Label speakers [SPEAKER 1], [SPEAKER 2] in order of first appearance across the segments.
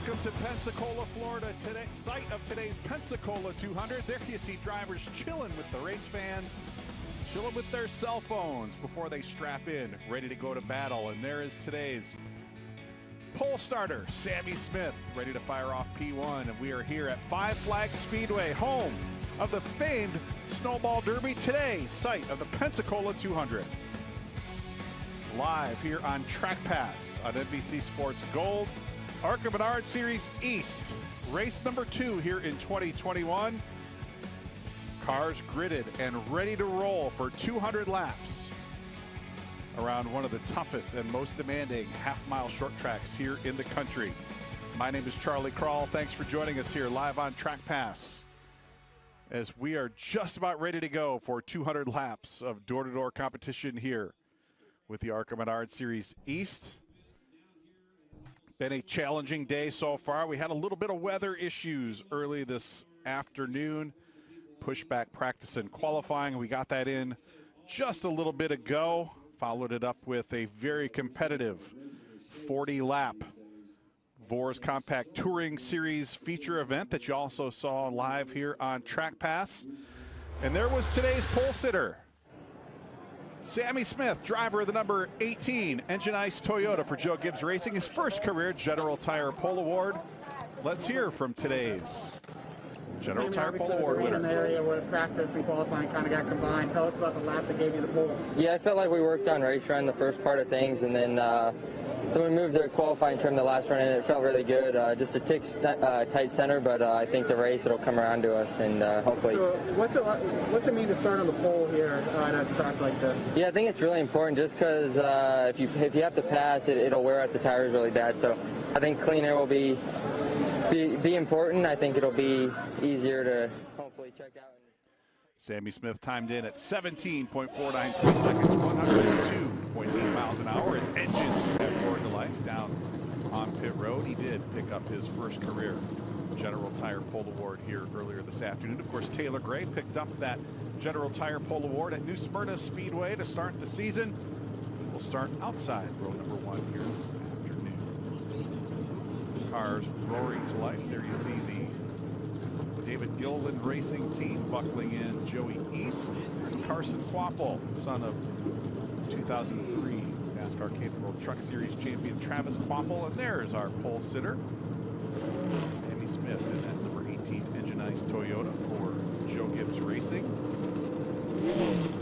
[SPEAKER 1] Welcome to Pensacola, Florida, today, site of today's Pensacola 200. There you see drivers chilling with the race fans, chilling with their cell phones before they strap in, ready to go to battle. And there is today's pole starter, Sammy Smith, ready to fire off P1. And we are here at Five Flags Speedway, home of the famed Snowball Derby, today, site of the Pensacola 200. Live here on Track Pass on NBC Sports Gold. ARCA Menards Series East, race number 2 here in 2021. Cars gridded and ready to roll for 200 laps around one of the toughest and most demanding half-mile short tracks here in the country. My name is Charlie Krall. Thanks for joining us here live on Track Pass as we are just about ready to go for 200 laps of door-to-door competition here with the ARCA Menards Series East. Been a challenging day so far. We had a little bit of weather issues early this afternoon. Pushback practice and qualifying. We got that in just a little bit ago. Followed it up with a very competitive 40-lap Vors Compact Touring Series feature event that you also saw live here on Track Pass. And there was today's pole sitter, Sammy Smith, driver of the number 18 Engine Ice Toyota for Joe Gibbs Racing, his first career General Tire Pole Award. Let's hear from today's General Tire Pole Award winner.
[SPEAKER 2] In the area where practice and qualifying kind of got combined. Tell us about the lap that gave you the pole.
[SPEAKER 3] Yeah, I felt like we worked on race run the first part of things, and then we moved to qualifying trim the last run, and it felt really good. Just a tick tight center, but I think the race it'll come around to us, and hopefully.
[SPEAKER 2] So what's it mean to start on the pole here at a track like this?
[SPEAKER 3] Yeah, I think it's really important just because if you have to pass, it'll wear out the tires really bad. So I think clean air will be important. I think it'll be easier to hopefully check out.
[SPEAKER 1] Sammy Smith timed in at 17.493 seconds, 102.8 miles an hour. His engines have roared to life down on pit road. He did pick up his first career General Tire Pole Award here earlier this afternoon. Of course, Taylor Gray picked up that General Tire Pole Award at New Smyrna Speedway to start the season. We'll start outside row number 1 here this afternoon. Cars roaring to life. There you see the David Gilliland Racing Team buckling in Joey East. There's Carson Waffle, son of 2003 NASCAR Cape World Truck Series champion Travis Waffle. And there's our pole sitter, Sammy Smith, in that number 18 Engine Ice Toyota for Joe Gibbs Racing.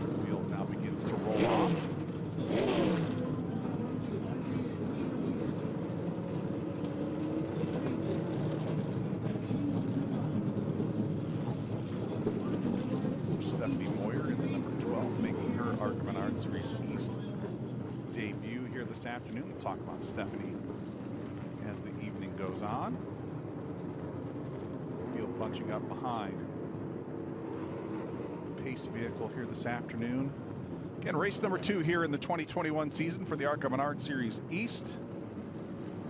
[SPEAKER 1] As the field now begins to roll off. Series East debut here this afternoon. We'll talk about Stephanie as the evening goes on. Field bunching up behind pace vehicle here this afternoon. Again, race number 2 here in the 2021 season for the ARCA Menards Series East.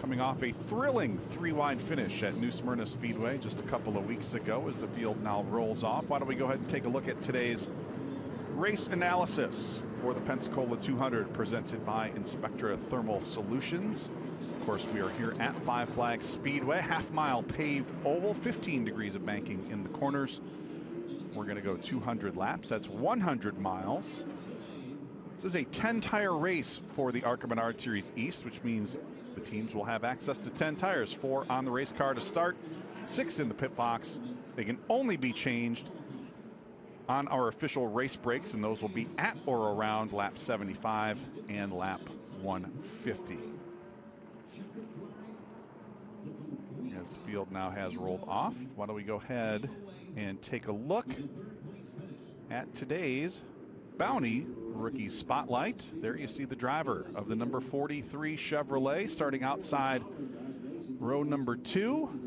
[SPEAKER 1] Coming off a thrilling 3-wide finish at New Smyrna Speedway just a couple of weeks ago as the field now rolls off. Why don't we go ahead and take a look at today's race analysis for the Pensacola 200 presented by Inspectra Thermal Solutions. Of course, we are here at Five Flags Speedway, half-mile paved oval, 15 degrees of banking in the corners. We're going to go 200 laps. That's 100 miles. This is a 10-tire race for the ARCA Menards Series East, which means the teams will have access to 10 tires, 4 on the race car to start, 6 in the pit box. They can only be changed on our official race breaks, and those will be at or around lap 75 and lap 150. As the field now has rolled off, why don't we go ahead and take a look at today's Bounty Rookie Spotlight. There you see the driver of the number 43 Chevrolet starting outside row number 2.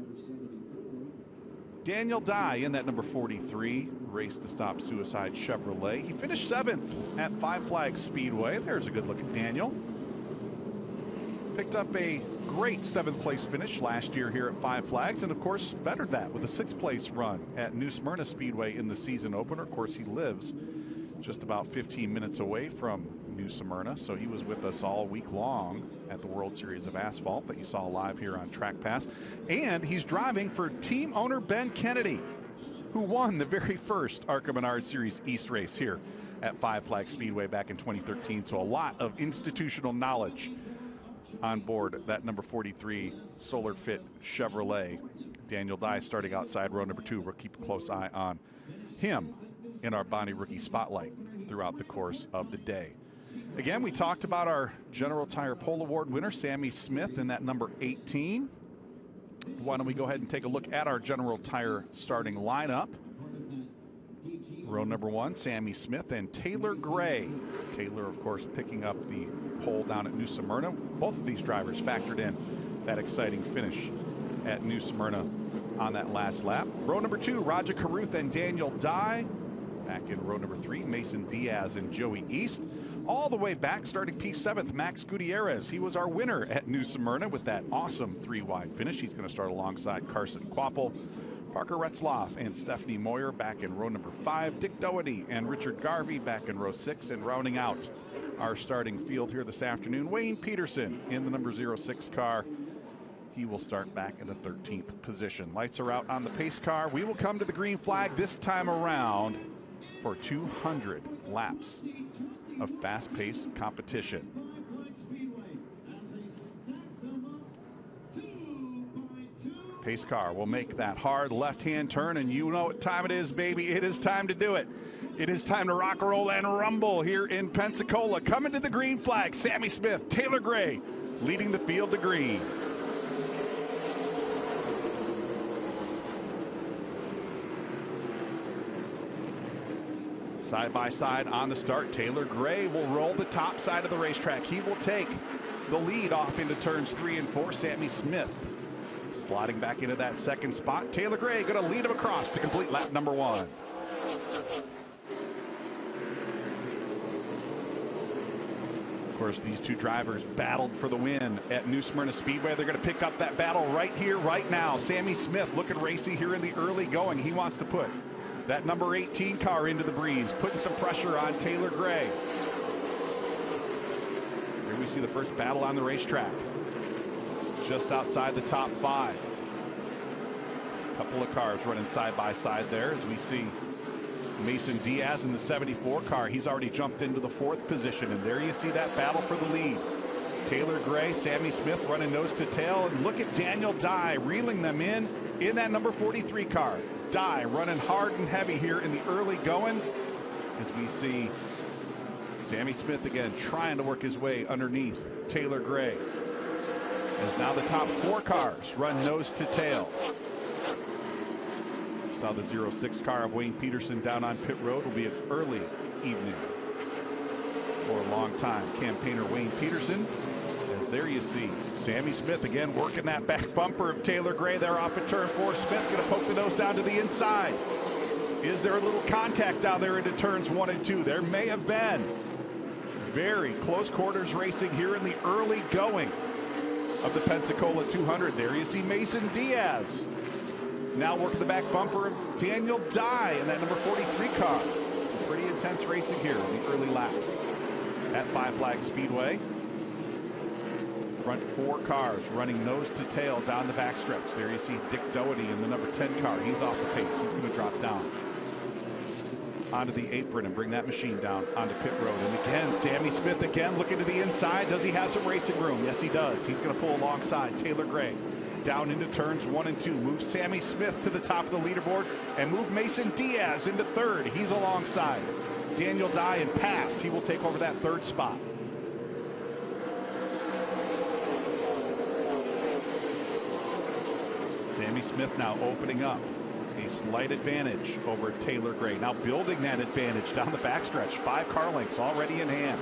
[SPEAKER 1] Daniel Dye in that number 43 Race to Stop Suicide Chevrolet. He finished 7th at Five Flags Speedway. There's a good look at Daniel. Picked up a great 7th place finish last year here at Five Flags, and of course bettered that with a 6th place run at New Smyrna Speedway in the season opener. Of course, he lives just about 15 minutes away from New Smyrna, so he was with us all week long at the World Series of Asphalt that you saw live here on Track Pass. And he's driving for team owner Ben Kennedy, who won the very first ARCA Menards Series East race here at Five Flags Speedway back in 2013. So a lot of institutional knowledge on board that number 43 Solar Fit Chevrolet. Daniel Dye starting outside row number 2. We'll keep a close eye on him in our Bonnie Rookie Spotlight throughout the course of the day. Again, we talked about our General Tire Pole Award winner, Sammy Smith, in that number 18. Why don't we go ahead and take a look at our General Tire starting lineup. Row number 1, Sammy Smith and Taylor Gray. Taylor, of course, picking up the pole down at New Smyrna. Both of these drivers factored in that exciting finish at New Smyrna on that last lap. Row number 2, Roger Carruth and Daniel Dye. Back in row number 3, Mason Diaz and Joey East. All the way back, starting P7th, Max Gutierrez. He was our winner at New Smyrna with that awesome 3-wide finish. He's going to start alongside Carson Waffle, Parker Retzloff, and Stephanie Moyer back in row number 5. Dick Doherty and Richard Garvey back in row 6. And rounding out our starting field here this afternoon, Wayne Peterson in the number 06 car. He will start back in the 13th position. Lights are out on the pace car. We will come to the green flag this time around for 200 laps of fast-paced competition. Pace car will make that hard left-hand turn, and you know what time it is, baby. It is time to do it. It is time to rock, roll, and rumble here in Pensacola. Coming to the green flag, Sammy Smith, Taylor Gray leading the field to green. Side by side on the start, Taylor Gray will roll the top side of the racetrack. He will take the lead off into turns 3 and 4. Sammy Smith sliding back into that second spot. Taylor Gray going to lead him across to complete lap number 1. Of course, these two drivers battled for the win at New Smyrna Speedway. They're going to pick up that battle right here, right now. Sammy Smith looking racy here in the early going. He wants to put that number 18 car into the breeze, putting some pressure on Taylor Gray. Here we see the first battle on the racetrack, just outside the top 5. A couple of cars running side by side there as we see Mason Diaz in the 74 car. He's already jumped into the 4th position, and there you see that battle for the lead. Taylor Gray, Sammy Smith running nose to tail, and look at Daniel Dye reeling them in that number 43 car. Dye running hard and heavy here in the early going as we see Sammy Smith again trying to work his way underneath Taylor Gray, as now the top 4 cars run nose to tail. Saw the 06 car of Wayne Peterson down on pit road. Will be an early evening for a long time campaigner Wayne Peterson. As there you see Sammy Smith again working that back bumper of Taylor Gray there off at turn 4. Smith going to poke the nose down to the inside. Is there a little contact down there into turns 1 and 2? There may have been. Very close quarters racing here in the early going of the Pensacola 200. There you see Mason Diaz now working the back bumper of Daniel Dye in that number 43 car. Some pretty intense racing here in the early laps at Five Flags Speedway. Front 4 cars running nose to tail down the backstretch. There you see Dick Doherty in the number 10 car. He's off the pace. He's going to drop down onto the apron and bring that machine down onto pit road. And again, Sammy Smith again looking to the inside. Does he have some racing room? Yes, he does. He's going to pull alongside Taylor Gray down into turns 1 and 2. Move Sammy Smith to the top of the leaderboard and move Mason Diaz into 3rd. He's alongside Daniel Dye and passed. He will take over that 3rd spot. Sammy Smith now opening up a slight advantage over Taylor Gray. Now building that advantage down the backstretch. 5 car lengths already in hand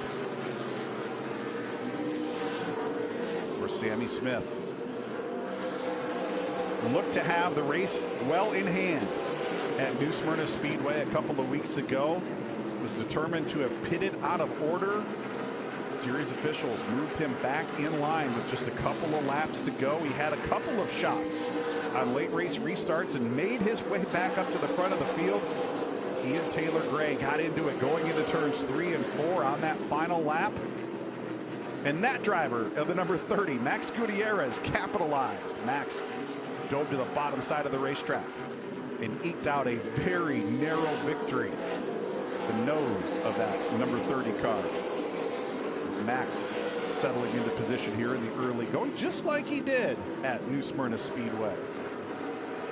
[SPEAKER 1] for Sammy Smith. Looked to have the race well in hand at New Smyrna Speedway a couple of weeks ago. Was determined to have pitted out of order. Series officials moved him back in line with just a couple of laps to go. He had a couple of shots on late race restarts and made his way back up to the front of the field. He and Taylor Gray got into it going into turns 3 and 4 on that final lap. And that driver of the number 30, Max Gutierrez, capitalized. Max dove to the bottom side of the racetrack and eked out a very narrow victory. The nose of that number 30 car. As Max settling into position here in the early going, just like he did at New Smyrna Speedway.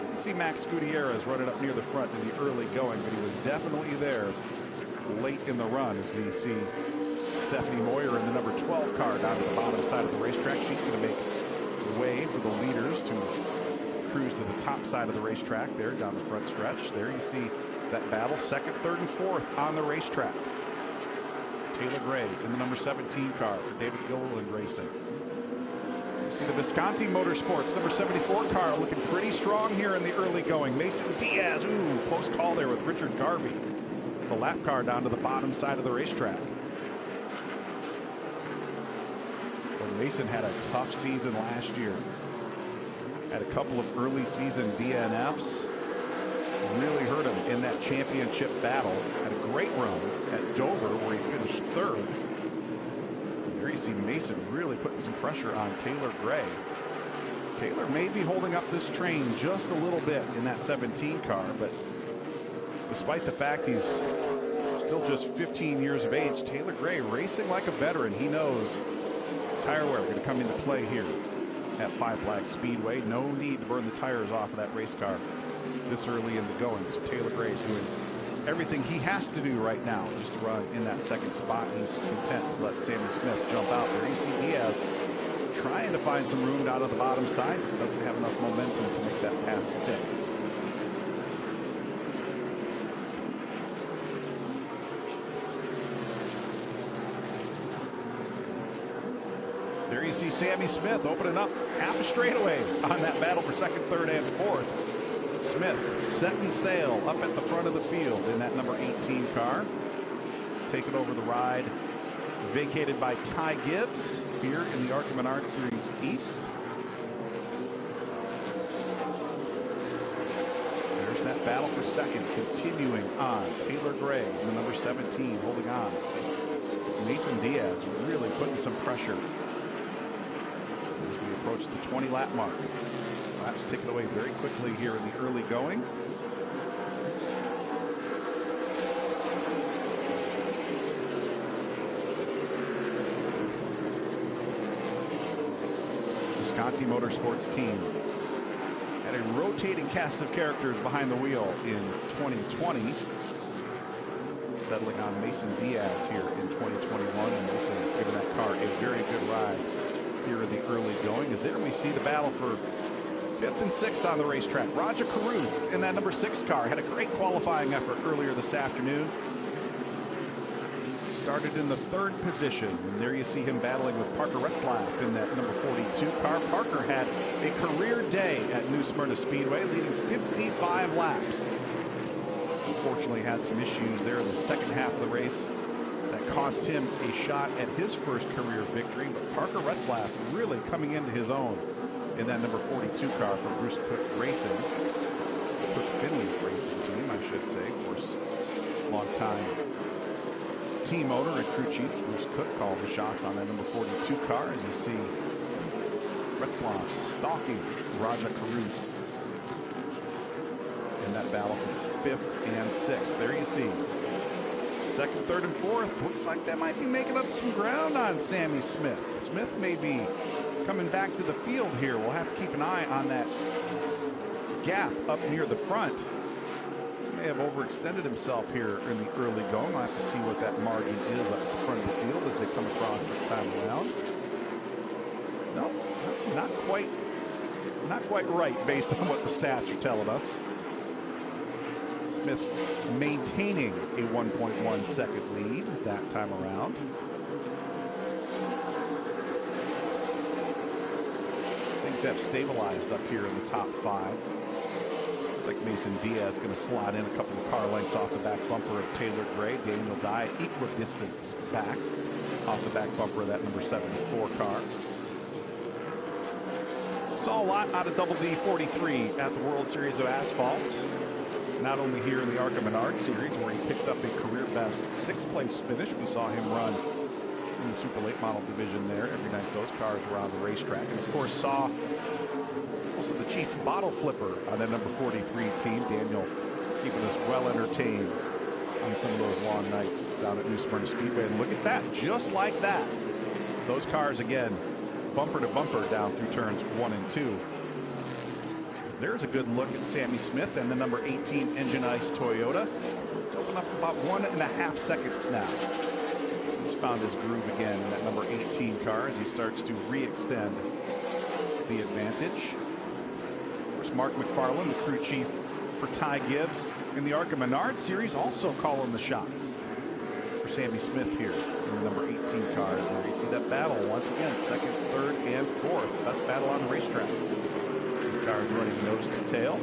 [SPEAKER 1] Didn't see Max Gutierrez running up near the front in the early going, but he was definitely there late in the run. As you see Stephanie Moyer in the number 12 car down to the bottom side of the racetrack. She's going to make way for the leaders to cruise to the top side of the racetrack there down the front stretch. There you see that battle, second, third, and fourth on the racetrack. Taylor Gray in the number 17 car for David Gilliland Racing. You see the Visconti Motorsports number 74 car looking pretty strong here in the early going. Mason Diaz, ooh, close call there with Richard Garvey. The lap car down to the bottom side of the racetrack. Well, Mason had a tough season last year. Had a couple of early season DNFs. Really hurt him in that championship battle. Had a great run at Dover where he finished third. There you see Mason really putting some pressure on Taylor Gray. Taylor may be holding up this train just a little bit in that 17 car, but despite the fact he's still just 15 years of age, Taylor Gray racing like a veteran. He knows tire wear going to come into play here at Five Flags Speedway. No need to burn the tires off of that race car this early in the going. So Taylor Gray is doing everything he has to do right now just to run in that second spot. He's content to let Sammy Smith jump out there. You see Diaz trying to find some room down at the bottom side. Doesn't have enough momentum to make that pass stick. There you see Sammy Smith opening up half a straightaway on that battle for second, third, and fourth. Smith setting sail up at the front of the field in that number 18 car. Taking over the ride, vacated by Ty Gibbs here in the ARCA Menards Series East. There's that battle for second continuing on. Taylor Gray in the number 17 holding on. Mason Diaz really putting some pressure as we approach the 20 lap mark. Laps taken away very quickly here in the early going. Visconti Motorsports team had a rotating cast of characters behind the wheel in 2020. Settling on Mason Diaz here in 2021, and Mason giving that car a very good ride here in the early going. As there we see the battle for fifth and sixth on the racetrack. Roger Carruth in that number 6 car had a great qualifying effort earlier this afternoon. Started in the third position, and there you see him battling with Parker Retzlaff in that number 42 car. Parker had a career day at New Smyrna Speedway, leading 55 laps. Unfortunately had some issues there in the second half of the race that cost him a shot at his first career victory, but Parker Retzlaff really coming into his own in that number 42 car for Bruce Cook Racing. Cook Finley Racing team, I should say. Of course, long-time team owner and crew chief Bruce Cook called the shots on that number 42 car. As you see Retzlaff stalking Raja Carruth in that battle for fifth and sixth. There you see second, third, and fourth. Looks like that might be making up some ground on Sammy Smith. Smith may be coming back to the field here. We'll have to keep an eye on that gap up near the front. He may have overextended himself here in the early going. We'll have to see what that margin is up at the front of the field as they come across this time around. No, not quite right based on what the stats are telling us. Smith maintaining a 1.1 second lead that time around. Things have stabilized up here in the top 5. Looks like Mason Diaz going to slot in a couple of car lengths off the back bumper of Taylor Gray. Daniel Dye equidistance back off the back bumper of that number 74 car. Saw a lot out of Double D 43 at the World Series of Asphalt. Not only here in the ARCA Menards Series, where he picked up a career best 6th place finish. We saw him run in the the super late model division there every night those cars were on the racetrack. And of course saw also the chief bottle flipper on that number 43 team, Daniel, keeping us well entertained on some of those long nights down at New Smyrna Speedway. And look at that, just like that. Those cars again, bumper to bumper down through turns 1 and 2. There's a good look at Sammy Smith and the number 18 Engine Ice Toyota. It's opened up about 1.5 seconds now. He's found his groove again in that number 18 car as he starts to re-extend the advantage. Of course, Mark McFarland, the crew chief for Ty Gibbs in the ARCA Menards series, also calling the shots for Sammy Smith here in the number 18 cars. There you see that battle once again, second, third, and fourth. Best battle on the racetrack. Cars running nose to tail.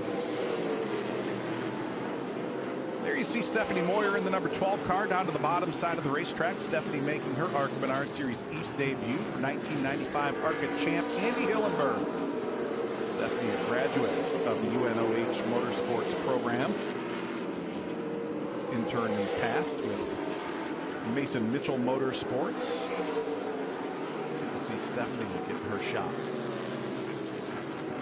[SPEAKER 1] There you see Stephanie Moyer in the number 12 car down to the bottom side of the racetrack. Stephanie making her ARCA Menards Series East debut for 1995 ARCA champ Andy Hillenberg. Stephanie, a graduate of the UNOH Motorsports program. Has interned in the past with Mason Mitchell Motorsports. You see Stephanie getting her shot.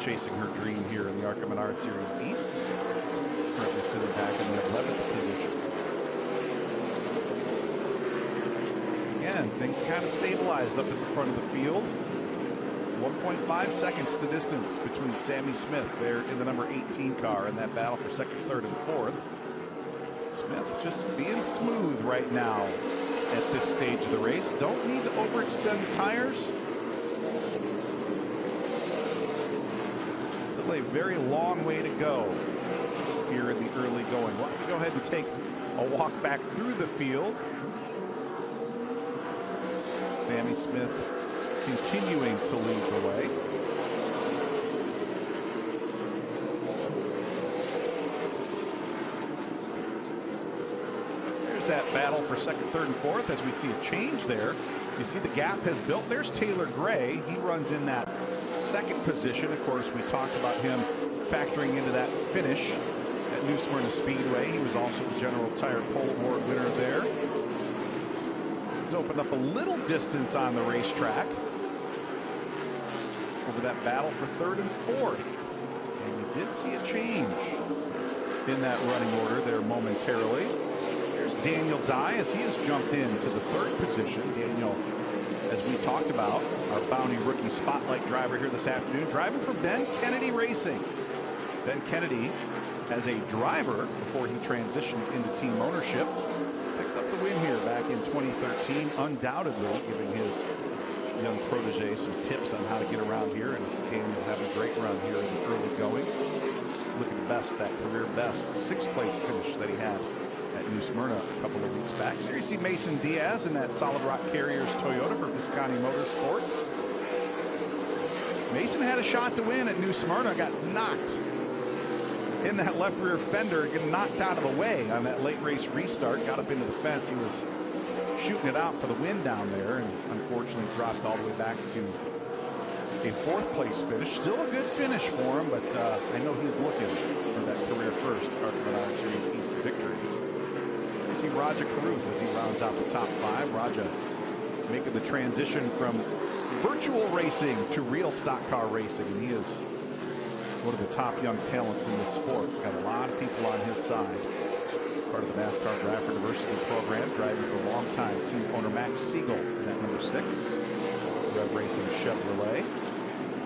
[SPEAKER 1] Chasing her dream here in the ARCA Menards Series East. Currently sitting back in the 11th position. Again, things kind of stabilized up at the front of the field. 1.5 seconds the distance between Sammy Smith there in the number 18 car in that battle for second, third, and fourth. Smith just being smooth right now at this stage of the race. Don't need to overextend the tires. A very long way to go here in the early going. Why don't we go ahead and take a walk back through the field. Sammy Smith continuing to lead the way. There's that battle for second, third, and fourth as we see a change there. You see the gap has built. There's Taylor Gray. He runs in that second position. Of course, we talked about him factoring into that finish at New Smyrna Speedway. He was also the General Tire Pole Award winner there. He's opened up a little distance on the racetrack over that battle for third and fourth. And we did see a change in that running order there momentarily. There's Daniel Diaz. He has jumped into the third position. Daniel, as we talked about, our Bounty Rookie Spotlight driver here this afternoon, driving for Ben Kennedy Racing. Ben Kennedy, as a driver before he transitioned into team ownership, picked up the win here back in 2013, undoubtedly giving his young protege some tips on how to get around here, and Daniel having a great run here in the early going. Look at the best, that career best, 6th place finish that he had at New Smyrna a couple of weeks back. There you see Mason Diaz in that Solid Rock Carriers Toyota for Visconti Motorsports. Mason had a shot to win at New Smyrna, got knocked in that left rear fender, getting knocked out of the way on that late race restart, got up into the fence. He was shooting it out for the win down there and unfortunately dropped all the way back to a 4th place finish. Still a good finish for him, but I know he's looking for that career first ARCA Menards Series East victory. You see Raja Caruth as he rounds out the top 5. Raja making the transition from virtual racing to real stock car racing, and he is one of the top young talents in this sport. Got a lot of people on his side. Part of the NASCAR Drive for Diversity program, driving for longtime team owner Max Siegel in that number 6. Rev Racing Chevrolet.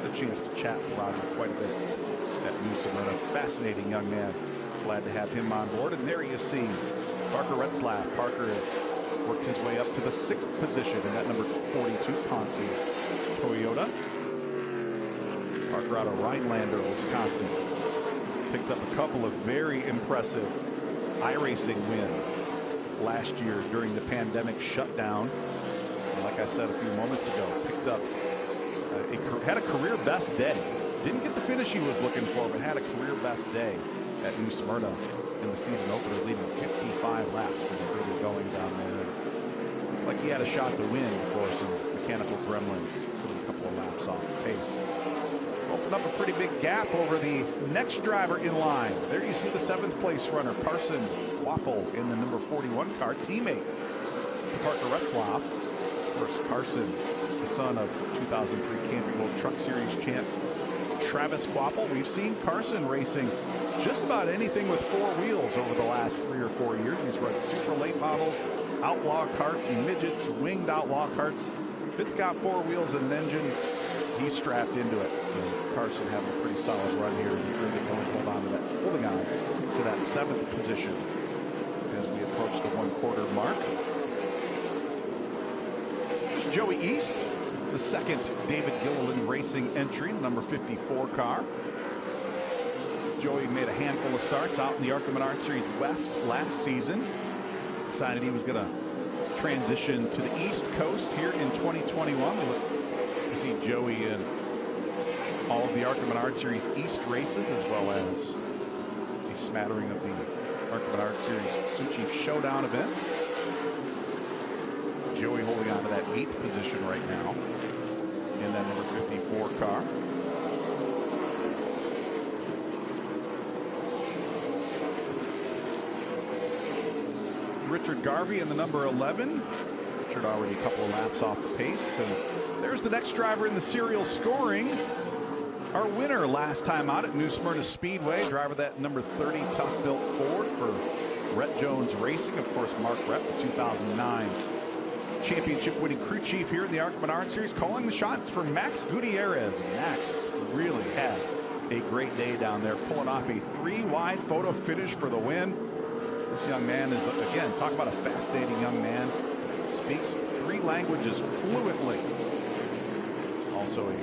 [SPEAKER 1] Had a chance to chat with Roger quite a bit at New Smyrna. Fascinating young man. Glad to have him on board. And there you see Parker Retzlaff. Parker has worked his way up to the 6th position in that number 42 Ponce Toyota. Parker out of Rhinelander, Wisconsin. Picked up a couple of very impressive iRacing wins last year during the pandemic shutdown. And like I said a few moments ago, picked up had a career best day. Didn't get the finish he was looking for, but had a career best day at New Smyrna in the season opener, leading 55 laps in the early going down there. Looked like he had a shot to win before some mechanical gremlins put a couple of laps off the pace. Opened up a pretty big gap over the next driver in line. There you see the 7th place runner, Carson Waffle, in the number 41 car, teammate to Parker Retzlaff. Of course, Carson, the son of 2003 Camping World Truck Series champ Travis Waffle. We've seen Carson racing just about anything with four wheels over the last 3 or 4 years. He's run super late models, outlaw karts, midgets, winged outlaw karts. If it's got four wheels and an engine, he's strapped into it. And Carson having a pretty solid run here. He's really going to hold on to that 7th position as we approach the 1/4 mark. There's Joey East, the second David Gilliland Racing entry, number 54 car. Joey made a handful of starts out in the ARCA Menards Series West last season. Decided he was going to transition to the East Coast here in 2021. We look to see Joey in all of the ARCA Menards Series East races, as well as a smattering of the ARCA Menards Series Sioux Chief Showdown events. Joey holding on to that 8th position right now in that number 54 car. Richard Garvey in the number 11. Richard already a couple of laps off the pace. And there's the next driver in the serial scoring. Our winner last time out at New Smyrna Speedway. Driver that number 30 Tough Built Ford for Rhett Jones Racing. Of course, Mark Rhett, the 2009 championship winning crew chief here in the ARCA Menards Series, calling the shots for Max Gutierrez. Max really had a great day down there, pulling off a 3-wide photo finish for the win. This young man is, again, talk about a fascinating young man. Speaks 3 languages fluently. He's also a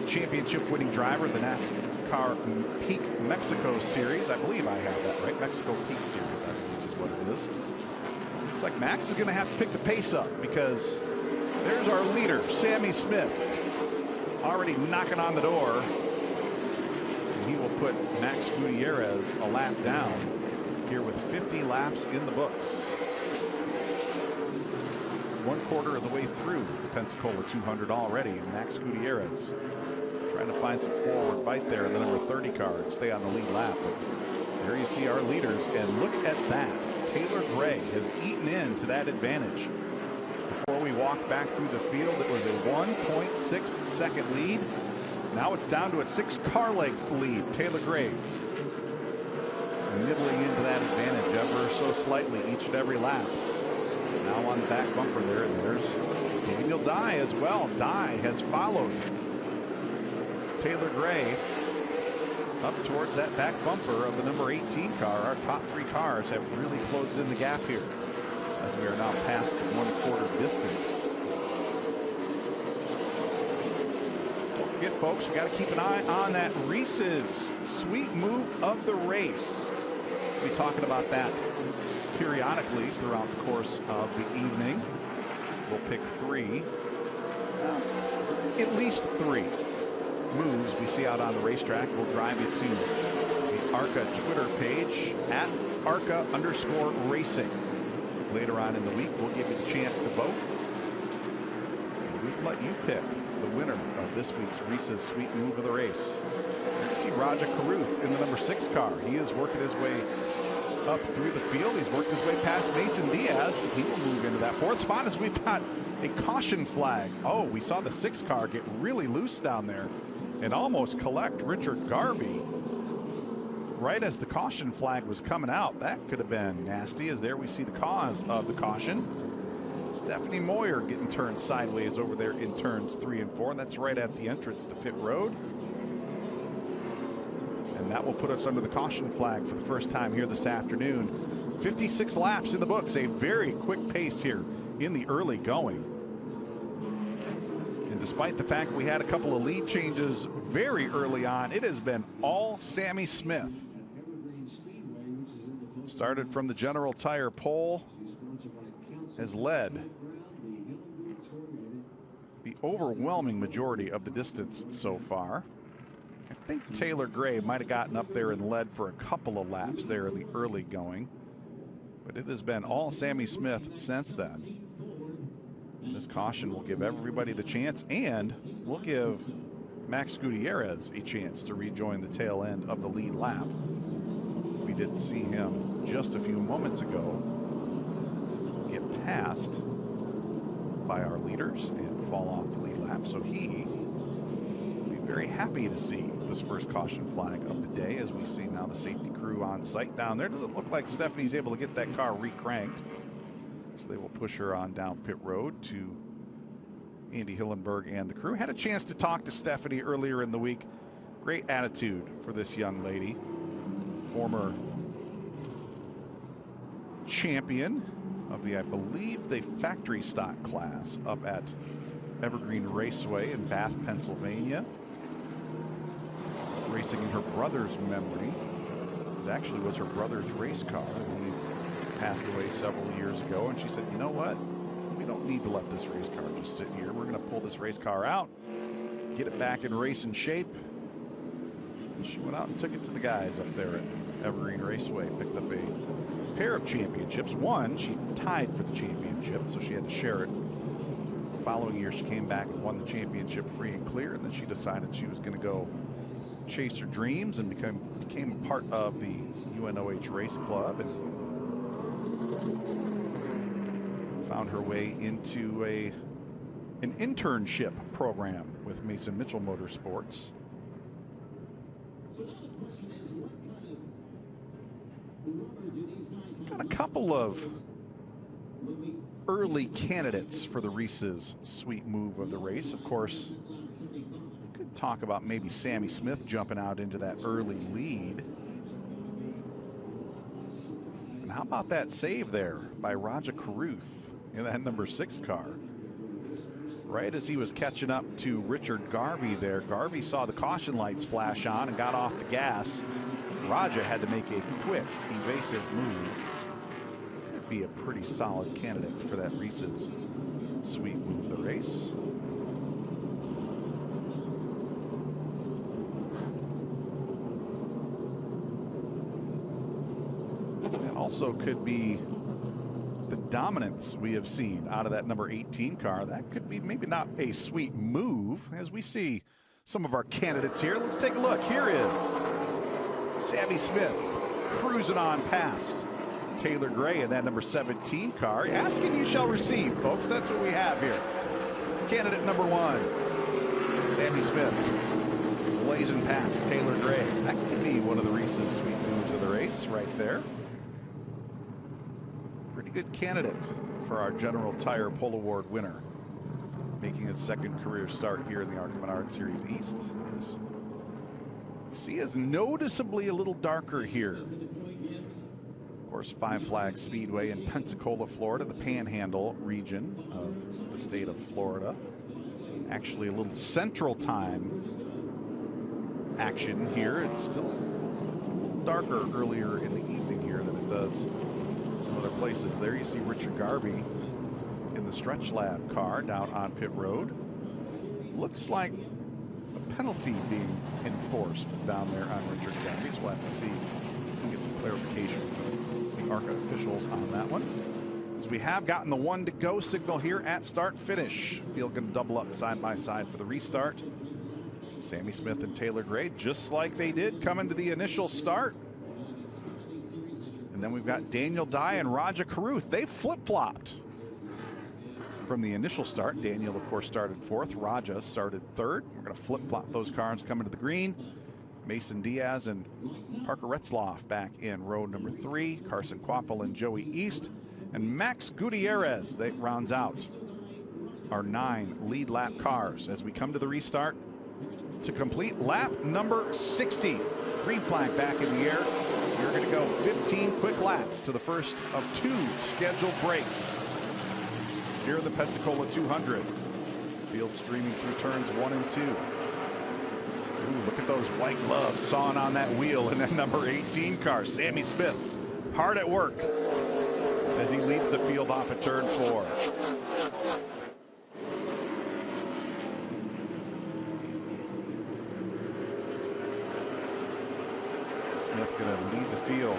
[SPEAKER 1] championship winning driver of the NASCAR Peak Mexico Series. I believe I have that right. Mexico Peak Series, I believe is what it is. Looks like Max is going to have to pick the pace up, because there's our leader, Sammy Smith, already knocking on the door. And he will put Max Gutierrez a lap down here with 50 laps in the books. 1/4 of the way through the Pensacola 200 already, and Max Gutierrez trying to find some forward bite there in the number 30 car and stay on the lead lap. But there you see our leaders, and look at that. Taylor Gray has eaten into that advantage. Before we walked back through the field, it was a 1.6 second lead. Now it's down to a 6-car length lead. Taylor Gray nibbling into that advantage ever so slightly each and every lap. Now on the back bumper there, and there's Daniel Dye as well. Dye has followed Taylor Gray up towards that back bumper of the number 18 car. Our top 3 cars have really closed in the gap here as we are now past the 1/4 distance. Don't forget, folks, we got to keep an eye on that Reese's Sweet Move of the race. We'll be talking about that periodically throughout the course of the evening. We'll pick 3, at least 3 moves we see out on the racetrack. We'll drive you to the ARCA Twitter page at ARCA_racing. Later on in the week, we'll give you the chance to vote. And we'll let you pick the winner of this week's Reese's Sweet Move of the race. There you see Roger Carruth in the number 6 car. He is working his way up through the field. He's worked his way past Mason Diaz. He will move into that 4th spot as we've got a caution flag. Oh, we saw the 6 car get really loose down there and almost collect Richard Garvey right as the caution flag was coming out. That could have been nasty, as there we see the cause of the caution. Stephanie Moyer getting turned sideways over there in turns 3 and 4. That's right at the entrance to pit road. And that will put us under the caution flag for the first time here this afternoon. 56 laps in the books, a very quick pace here in the early going. And despite the fact we had a couple of lead changes very early on, it has been all Sammy Smith. Started from the General Tire pole, has led the overwhelming majority of the distance so far. I think Taylor Gray might have gotten up there and led for a couple of laps there in the early going, but it has been all Sammy Smith since then. And this caution will give everybody the chance, and will give Max Gutierrez a chance to rejoin the tail end of the lead lap. We did see him just a few moments ago get passed by our leaders and fall off the lead lap. So he will be very happy to see this first caution flag of the day, as we see now the safety crew on site down there. Doesn't look like Stephanie's able to get that car recranked. So they will push her on down pit road to Andy Hillenberg and the crew. Had a chance to talk to Stephanie earlier in the week. Great attitude for this young lady. Former champion of the, I believe, the factory stock class up at Evergreen Raceway in Bath, Pennsylvania. Racing in her brother's memory. It actually was her brother's race car. He passed away several years ago, and she said, you know what? We don't need to let this race car just sit here. We're going to pull this race car out, get it back in racing shape. And she went out and took it to the guys up there at Evergreen Raceway, picked up a pair of championships. One, she tied for the championship, so she had to share it. The following year, she came back and won the championship free and clear, and then she decided she was going to go chase her dreams and became a part of the UNOH Race Club, and found her way into an internship program with Mason Mitchell Motorsports. Got a couple of early candidates for the Reese's Sweet Move of the race. Of course, could talk about maybe Sammy Smith jumping out into that early lead. And how about that save there by Raja Caruth in that number 6 car? Right as he was catching up to Richard Garvey there, Garvey saw the caution lights flash on and got off the gas. Raja had to make a quick, evasive move. Could be a pretty solid candidate for that Reese's Sweet Move of the race. And also could be the dominance we have seen out of that number 18 car. That could be maybe not a sweet move, as we see some of our candidates here. Let's take a look. Here is Sammy Smith cruising on past Taylor Gray in that number 17 car. Ask and you shall receive, folks. That's what we have here. Candidate number 1, Sammy Smith, blazing past Taylor Gray. That could be one of the Reese's Sweet Moves of the race right there. Pretty good candidate for our General Tire Pull Award winner, making his second career start here in the ARCA Menards Series East. See, is noticeably a little darker here. Of course, Five Flags Speedway in Pensacola, Florida, the Panhandle region of the state of Florida. Actually, a little Central Time action here. It's a little darker earlier in the evening here than it does some other places. There you see Richard Garvey in the Stretch Lab car down on pit road. Looks like a penalty being enforced down there on Richard Garvey. So we'll have to see and get some clarification from the ARCA officials on that one. As we have gotten the 1 to go signal here at start finish. Field going to double up side by side for the restart. Sammy Smith and Taylor Gray, just like they did coming to the initial start. And then we've got Daniel Dye and Raja Caruth. They flip-flopped from the initial start. Daniel, of course, started 4th. Raja started 3rd. We're going to flip-flop those cars coming to the green. Mason Diaz and Parker Retzloff back in row number 3. Carson Waffle and Joey East. And Max Gutierrez, that rounds out our 9 lead lap cars as we come to the restart to complete lap number 60. Green flag back in the air. We're going to go 15 quick laps to the first of 2 scheduled breaks here in the Pensacola 200. Field streaming through turns 1 and 2. Ooh, look at those white gloves sawing on that wheel in that number 18 car. Sammy Smith hard at work as he leads the field off at turn 4. Smith going to lead the field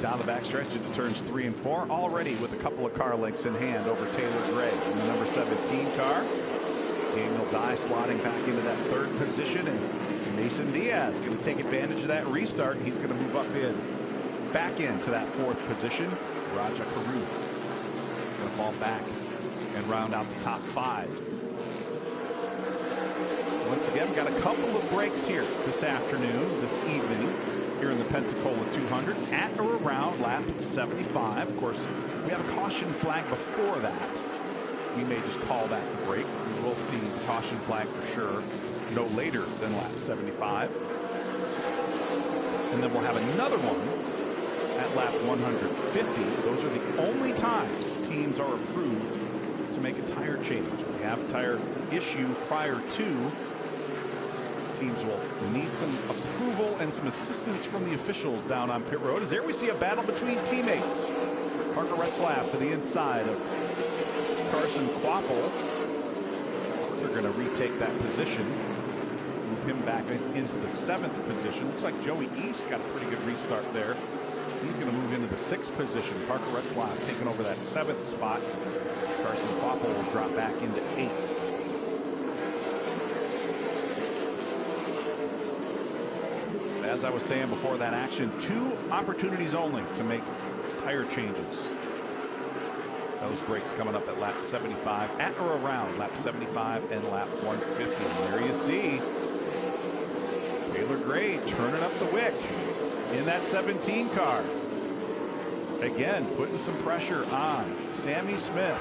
[SPEAKER 1] down the backstretch into turns 3 and 4, already with a couple of car lengths in hand over Taylor Gray in the number 17 car. Daniel Dye slotting back into that 3rd position, and Mason Diaz going to take advantage of that restart. He's going to move up back into that 4th position. Raja Caruth going to fall back and round out the top 5. Once again, we've got a couple of breaks here this afternoon, this evening, here in the Pensacola 200 at or around lap 75. Of course, we have a caution flag before that. We may just call that the break. We will see the caution flag for sure no later than lap 75. And then we'll have another one at lap 150. Those are the only times teams are approved to make a tire change. If we have a tire issue prior to, teams will need some approval and some assistance from the officials down on pit road. As there we see a battle between teammates. Parker Retzlaff to the inside of Carson Waffle. They're going to retake that position, move him back into the 7th position. Looks like Joey East got a pretty good restart there. He's going to move into the 6th position. Parker Retzlaff taking over that 7th spot. Carson Waffle will drop back into 8th. As I was saying before that action, 2 opportunities only to make tire changes. Those breaks coming up at lap 75, at or around lap 75 and lap 150. And there you see Taylor Gray turning up the wick in that 17 car. Again, putting some pressure on Sammy Smith.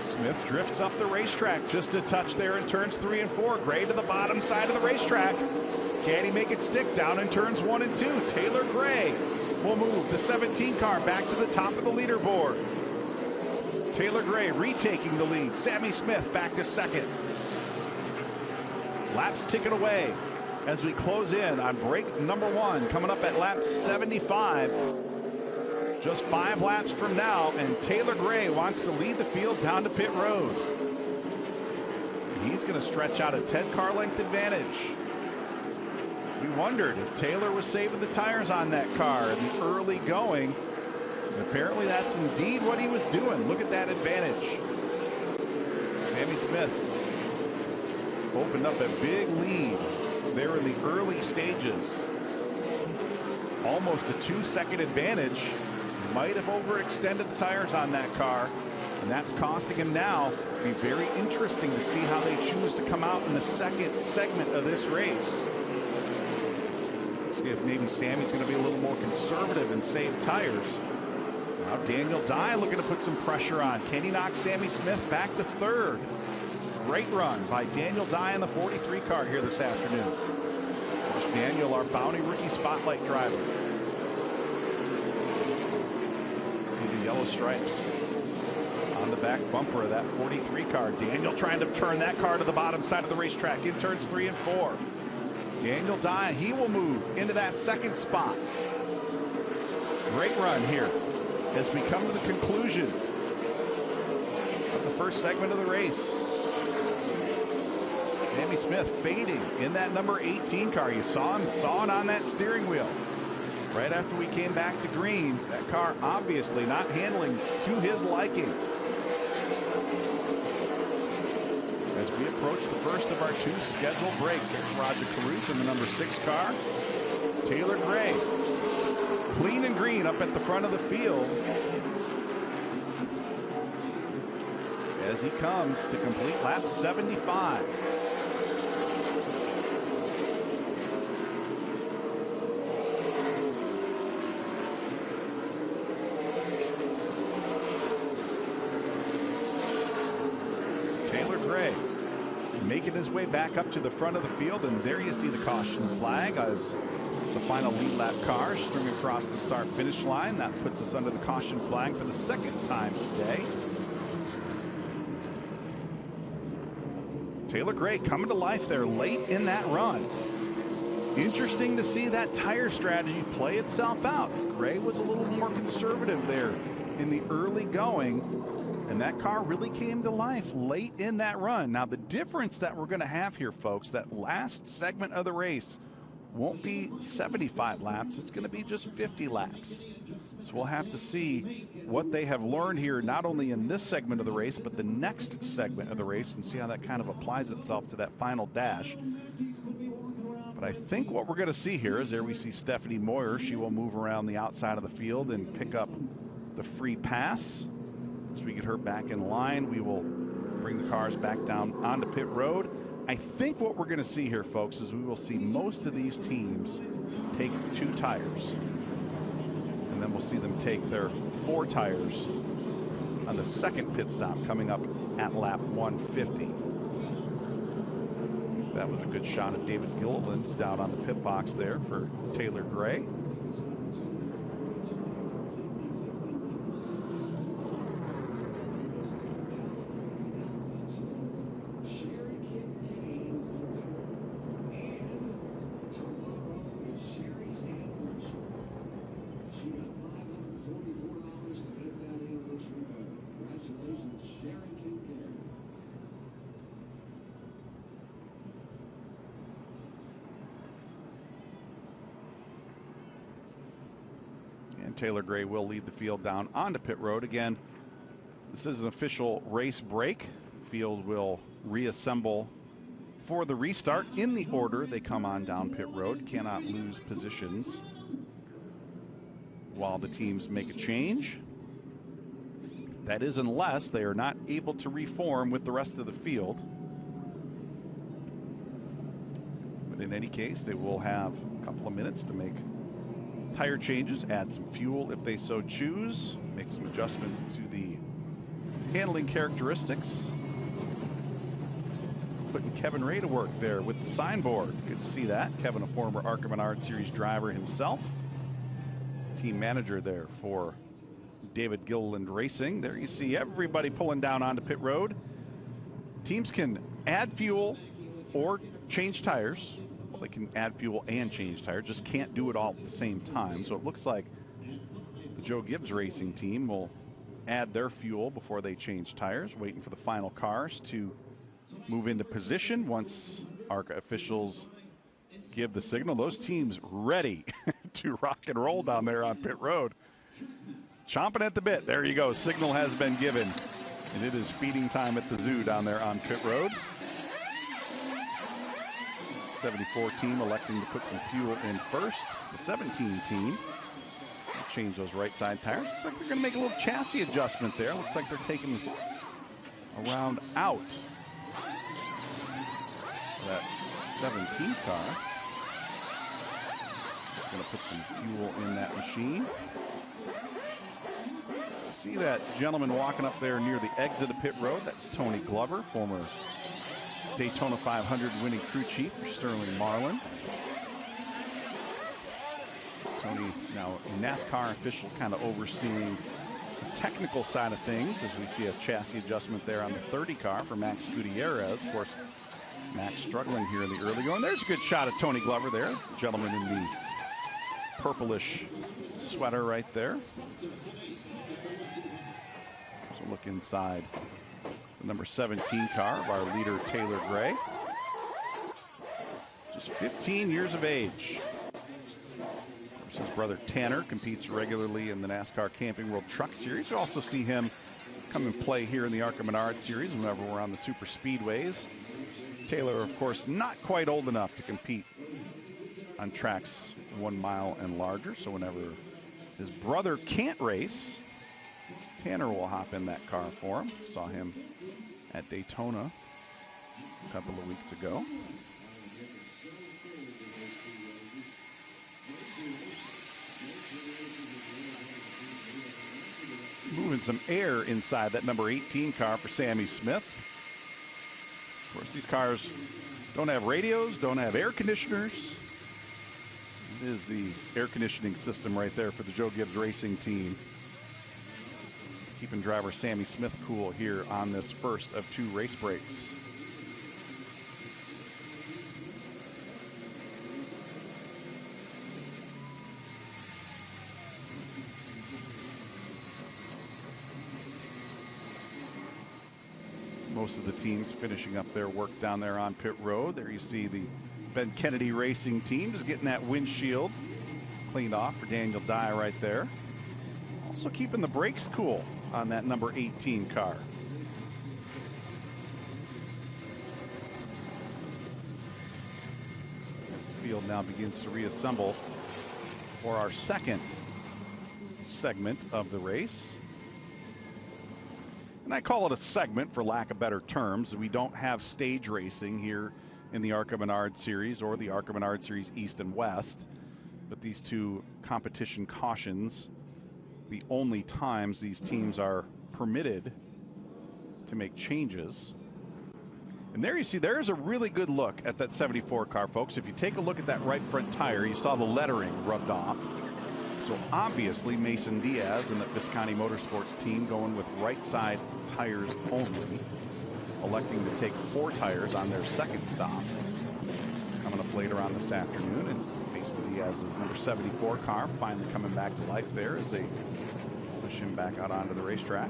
[SPEAKER 1] Smith drifts up the racetrack just a touch there in turns 3 and 4. Gray to the bottom side of the racetrack. Can he make it stick down in turns 1 and 2? Taylor Gray will move the 17 car back to the top of the leaderboard. Taylor Gray retaking the lead. Sammy Smith back to 2nd. Laps ticking away as we close in on break number 1 coming up at lap 75. Just 5 laps from now, and Taylor Gray wants to lead the field down to pit road. He's going to stretch out a 10-car length advantage. We wondered if Taylor was saving the tires on that car in the early going. And apparently that's indeed what he was doing. Look at that advantage. Sammy Smith opened up a big lead there in the early stages. Almost a 2-second advantage. Might have overextended the tires on that car, and that's costing him now. It'll be very interesting to see how they choose to come out in the 2nd segment of this race. See if maybe Sammy's going to be a little more conservative and save tires. Now Daniel Dye looking to put some pressure on. Can he knock Sammy Smith back to 3rd? Great run by Daniel Dye in the 43 car here this afternoon. Of course, Daniel, our Bounty Rookie Spotlight driver. The yellow stripes on the back bumper of that 43 car. Daniel trying to turn that car to the bottom side of the racetrack in turns 3 and 4. Daniel Dye, he will move into that 2nd spot. Great run here as we come to the conclusion of the 1st segment of the race. Sammy Smith fading in that number 18 car. You saw him sawing on that steering wheel. Right after we came back to green, that car obviously not handling to his liking. As we approach the first of our 2 scheduled breaks, here's Roger Caruth in the number 6 car. Taylor Gray, clean and green up at the front of the field as he comes to complete lap 75. Making his way back up to the front of the field, and there you see the caution flag as the final lead lap car string across the start finish line. That puts us under the caution flag for the 2nd time today. Taylor Gray coming to life there late in that run. Interesting to see that tire strategy play itself out. Gray was a little more conservative there in the early going, and that car really came to life late in that run. Now the difference that we're going to have here, folks, that last segment of the race won't be 75 laps. It's going to be just 50 laps. So we'll have to see what they have learned here, not only in this segment of the race, but the next segment of the race, and see how that kind of applies itself to that final dash. But I think what we're going to see here is there we see Stephanie Moyer. She will move around the outside of the field and pick up the free pass. Once we get her back in line, we will bring the cars back down onto pit road. I think what we're going to see here, folks, is we will see most of these teams take 2 tires. And then we'll see them take their 4 tires on the second pit stop coming up at lap 150. That was a good shot at David Gilliland down on the pit box there for Taylor Gray. Taylor Gray will lead the field down onto pit road. Again, this is an official race break. Field will reassemble for the restart in the order they come on down pit road. Cannot lose positions while the teams make a change. That is unless they are not able to reform with the rest of the field. But in any case, they will have a couple of minutes to make tire changes, add some fuel if they so choose, make some adjustments to the handling characteristics. Putting Kevin Ray to work there with the signboard. Good to see that. Kevin, a former ARCA Menards Series driver himself. Team manager there for David Gilliland Racing. There you see everybody pulling down onto pit road. Teams can add fuel or change tires. They can add fuel and change tires, just can't do it all at the same time. So it looks like the Joe Gibbs Racing team will add their fuel before they change tires, waiting for the final cars to move into position once ARCA officials give the signal. Those teams ready to rock and roll down there on pit road. Chomping at the bit. There you go. Signal has been given, and it is feeding time at the zoo down there on pit road. 74 team electing to put some fuel in first. The 17 team will change those right side tires. Looks like they're going to make a little chassis adjustment there. Looks like they're taking a round out. That 17 car. Going to put some fuel in that machine. See that gentleman walking up there near the exit of pit road? That's Tony Glover, former Daytona 500 winning crew chief for Sterling Marlin. Tony, now a NASCAR official, kind of overseeing the technical side of things as we see a chassis adjustment there on the 30 car for Max Gutierrez. Of course, Max struggling here in the early going. There's a good shot of Tony Glover there. Gentleman in the purplish sweater right there. So look inside the number 17 car of our leader, Taylor Gray. Just 15 years of age. Of course, his brother Tanner competes regularly in the NASCAR Camping World Truck Series. You also see him come and play here in the ARCA Menards Series whenever we're on the super speedways. Taylor, of course, not quite old enough to compete on tracks 1 mile and larger, so whenever his brother can't race, Tanner will hop in that car for him. Saw him at Daytona a couple of weeks ago. Moving some air inside that number 18 car for Sammy Smith. Of course, these cars don't have radios, don't have air conditioners. It is the air conditioning system right there for the Joe Gibbs Racing team. Keeping driver Sammy Smith cool here on this first of 2 race breaks. Most of the teams finishing up their work down there on pit road. There you see the Ben Kennedy Racing team just getting that windshield cleaned off for Daniel Dye right there. Also keeping the brakes cool on that number 18 car. As the field now begins to reassemble for our second segment of the race. And I call it a segment for lack of better terms. We don't have stage racing here in the ARCA Menards Series or the ARCA Menards Series East and West. But these two competition cautions, the only times these teams are permitted to make changes. And there you see, there's a really good look at that 74 car, folks. If you take a look at that right front tire, you saw the lettering rubbed off. So obviously Mason Diaz and the Visconti Motorsports team going with right side tires only, electing to take 4 tires on their second stop. Coming up later on this afternoon, and Mason Diaz's number 74 car finally coming back to life there as they push him back out onto the racetrack.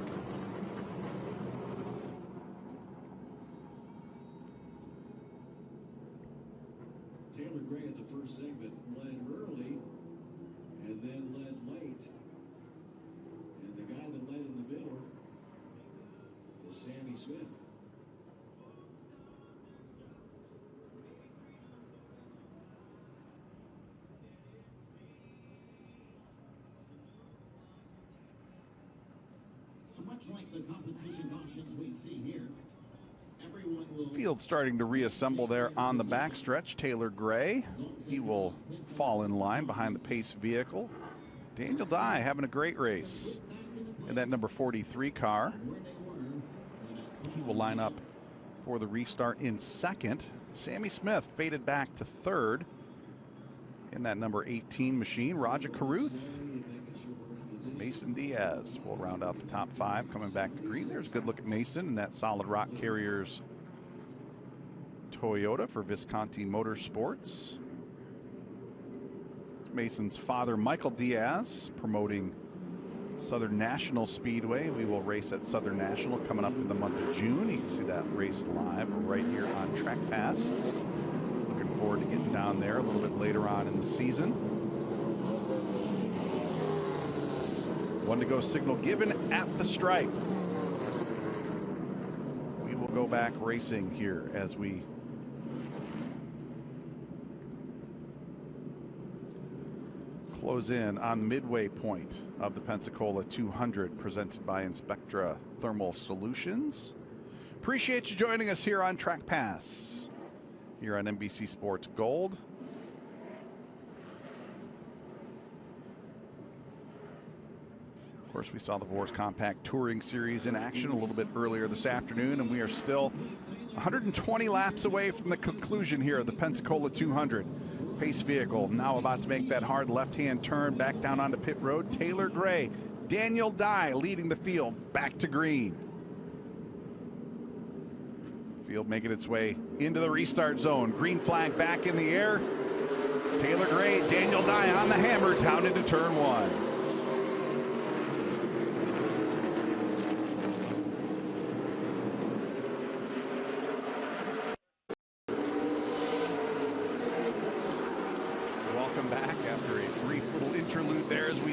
[SPEAKER 4] Taylor Gray in the first segment led early and then led late. And the guy that led in the middle is Sammy Smith. So much like the competition cautions we see here, everyone will...
[SPEAKER 1] Field starting to reassemble there on the backstretch. Taylor Gray, he will fall in line behind the pace vehicle. Daniel Dye having a great race in that number 43 car. He will line up for the restart in second. Sammy Smith faded back to third in that number 18 machine. Roger Carruth, Mason Diaz will round out the top 5 coming back to green. There's a good look at Mason in that Solid Rock Carriers Toyota for Visconti Motorsports. Mason's father, Michael Diaz, promoting Southern National Speedway. We will race at Southern National coming up in the month of June. You can see that race live right here on Track Pass. Looking forward to getting down there a little bit later on in the season. 1 to go signal given at the stripe. We will go back racing here as we close in on the midway point of the Pensacola 200, presented by Inspectra Thermal Solutions. Appreciate you joining us here on Track Pass here on NBC Sports Gold. Of course, we saw the Vors Compact Touring Series in action a little bit earlier this afternoon, and we are still 120 laps away from the conclusion here of the Pensacola 200. Pace vehicle now about to make that hard left-hand turn back down onto pit road. Taylor Gray, Daniel Dye leading the field back to green. Field making its way into the restart zone. Green flag back in the air. Taylor Gray, Daniel Dye on the hammer down into turn 1.